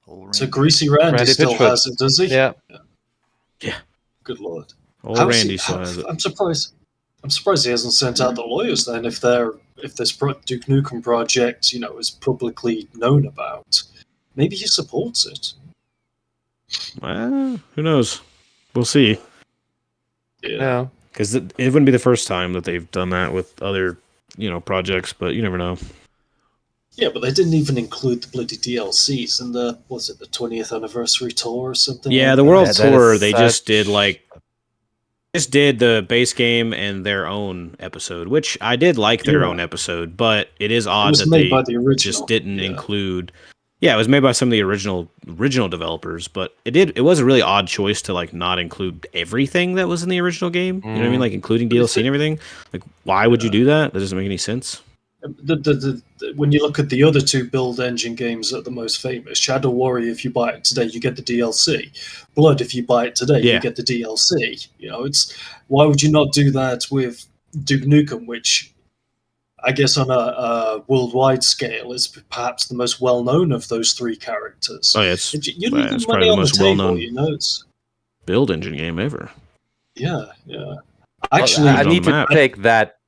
Old So Randy. Greasy Randy Randy still Pitchford. has it, does he? Yeah. Yeah. Good lord. Old How's he- Randy still has it. I'm surprised. I'm surprised he hasn't sent out the lawyers then. If this Duke Nukem project, is publicly known about, maybe he supports it. Well, who knows? We'll see. Yeah. Because it wouldn't be the first time that they've done that with other, projects, but you never know. Yeah, but they didn't even include the bloody DLCs in the 20th anniversary tour or something. Yeah, like the that? World Yeah, that Tour, is they such- just did the base game and their own episode, which I did like their Yeah. own episode, but it is It odd was that made they by the original. just didn't Yeah. include. Yeah, it was made by some of the original developers, but it was a really odd choice to not include everything that was in the original game. You know what I mean? Like including DLC and everything. Like, why would you do that? That doesn't make any sense. When you look at the other two build engine games that are the most famous, Shadow Warrior, if you buy it today, you get the DLC. Blood, if you buy it today, Yeah. you get the DLC. It's why would you not do that with Duke Nukem, which I guess on a worldwide scale is perhaps the most well known of those three characters. Oh yeah, it's You leave it's the money probably the on the most table, well-known it's build engine game ever. yeah. Actually, Actually, I on need the to map. take that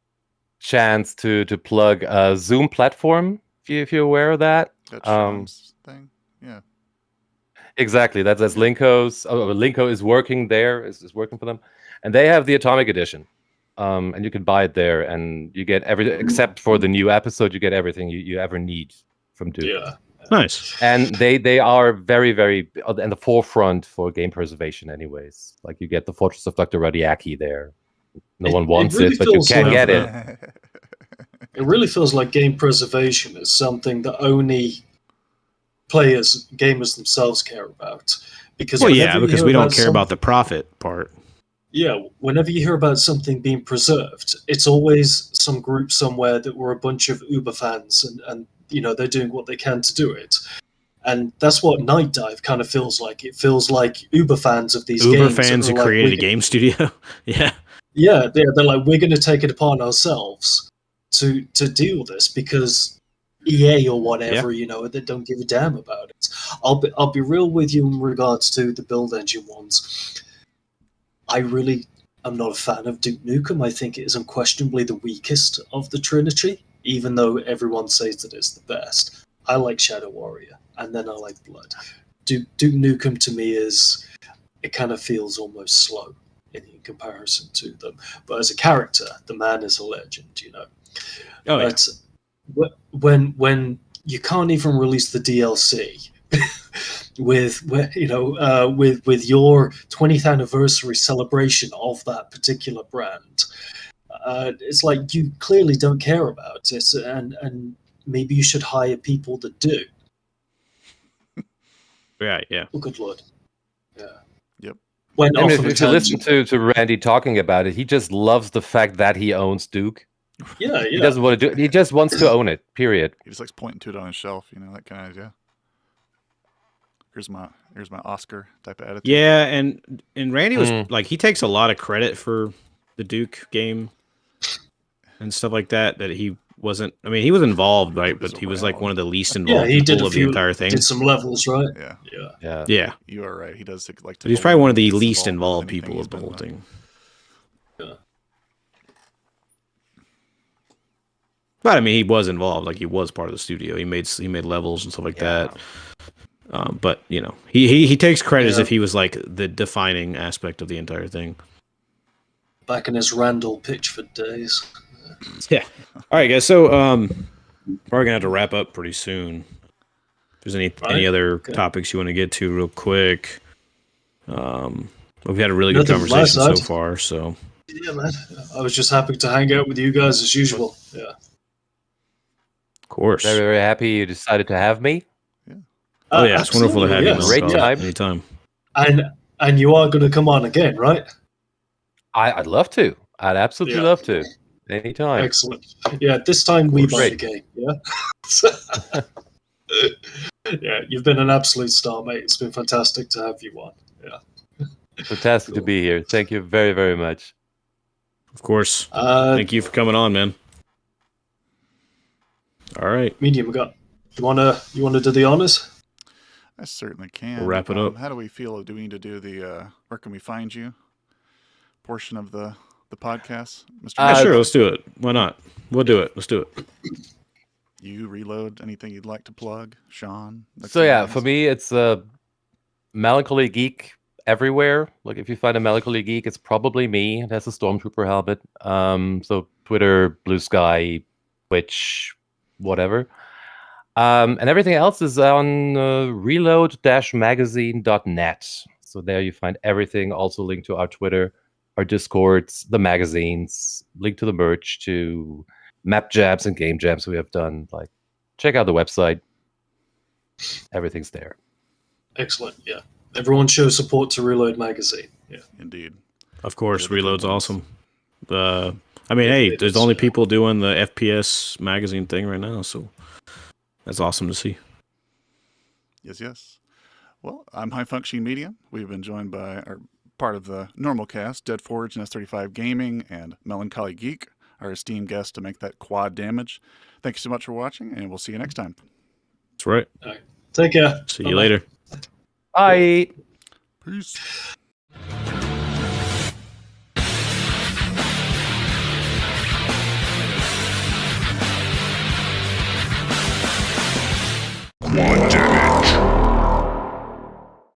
chance to plug a Zoom platform. If you're aware of that, That Sean's thing? Yeah. exactly. That's Linko's. Linko is working there. Is working for them, and they have the Atomic Edition. And you can buy it there, and you get everything except for the new episode. You get everything you ever need from Duke. yeah. Nice. And they are very, very in the forefront for game preservation, anyways. Like you get the Fortress of Dr. Radiaki there. No one wants really it, but you feels can like get it. It really feels like game preservation is something that only gamers themselves care about. Because Well, yeah, whenever you because hear we don't about care about the profit part. Yeah, whenever you hear about something being preserved, it's always some group somewhere that were a bunch of Uber fans, and they're doing what they can to do it. And that's what Night Dive kind of feels like. It feels like Uber fans of these Uber games. fans who are like, created a game studio. Yeah. Yeah, they're like, we're going to take it upon ourselves to deal with this because EA or whatever, they don't give a damn about it. I'll be real with you in regards to the build engine ones. I really am not a fan of Duke Nukem. I think it is unquestionably the weakest of the Trinity, even though everyone says that it's the best. I like Shadow Warrior, and then I like Blood. Duke Nukem to me it kind of feels almost slow in comparison to them. But as a character, the man is a legend, Oh yeah. But when you can't even release the DLC with your 20th anniversary celebration of that particular brand, it's like you clearly don't care about it, and maybe you should hire people that do. Right. Yeah. Oh, good lord. Yeah. Yep. Went I off mean, on a if you listen tangent. to Randy talking about it, he just loves the fact that he owns Duke. Yeah, He doesn't want to do it. He just wants to own it. Period. He just likes pointing to it on his shelf, that kind of idea. Here's my Oscar type of attitude. Yeah, and Randy was Mm. he takes a lot of credit for the Duke game and stuff like that. That he wasn't. I mean, he was involved, right? But he was one of the least involved he did people of the entire thing. Did some levels, right? Yeah. Yeah. Yeah. Yeah, You are right. He does like to. but he's probably one of the he's least involved involved with people anything of the he's whole been thing. Yeah. But I mean, he was involved. Like he was part of the studio. He made levels and stuff like that. But he takes credit as Yeah. if he was like the defining aspect of the entire thing. Back in his Randall Pitchford days. Yeah. All right, guys. So we're gonna have to wrap up pretty soon. If there's any Right. other Okay. topics you want to get to real quick. We've had a really good Nothing from my conversation so side. far. So Yeah, man. I was just happy to hang out with you guys as usual. Yeah. of course. Very, very happy you decided to have me. Oh yeah, it's wonderful to have you. Yes. Great Melancholy, time. Anytime. And you are going to come on again, right? I'd love to. I'd absolutely Yeah. love to. Anytime. Excellent. Yeah, this time we course. buy the game. Yeah. Yeah, you've been an absolute star, mate. It's been fantastic to have you on. Yeah. Fantastic to be here. Thank you very, very much. Of course. Thank you for coming on, man. All right. Medium, you wanna do the honors? I certainly can. We'll wrap it up. How do we feel? Do we need to do the where can we find you portion of the podcast, Mr. Yeah, sure, let's do it. Why not? We'll do it. Let's do it. You reload anything you'd like to plug, Sean? So yeah, for me, it's MelancholyGeek everywhere. Like if you find a MelancholyGeek, it's probably me. It has a Stormtrooper helmet. So Twitter, Blue Sky, Twitch, whatever. And everything else is on reload-magazine.net. So there you find everything. Also linked to our Twitter, our Discords, the magazines, link to the merch, to map jams and game jams we have done. Like, check out the website. Everything's there. Excellent. Yeah, everyone show support to Reload Magazine. Yeah, indeed. Of course, Reload's awesome. I mean, hey, there's only people doing the FPS magazine thing right now, so that's awesome to see. Yes. Well, I'm High Functioning Media. We've been joined by our part of the normal cast, Deadforge and S35 Gaming, and MelancholyGeek, our esteemed guest to make that quad damage. Thank you so much for watching, and we'll see you next time. That's right. all right. Take care. See you later. Bye. Peace.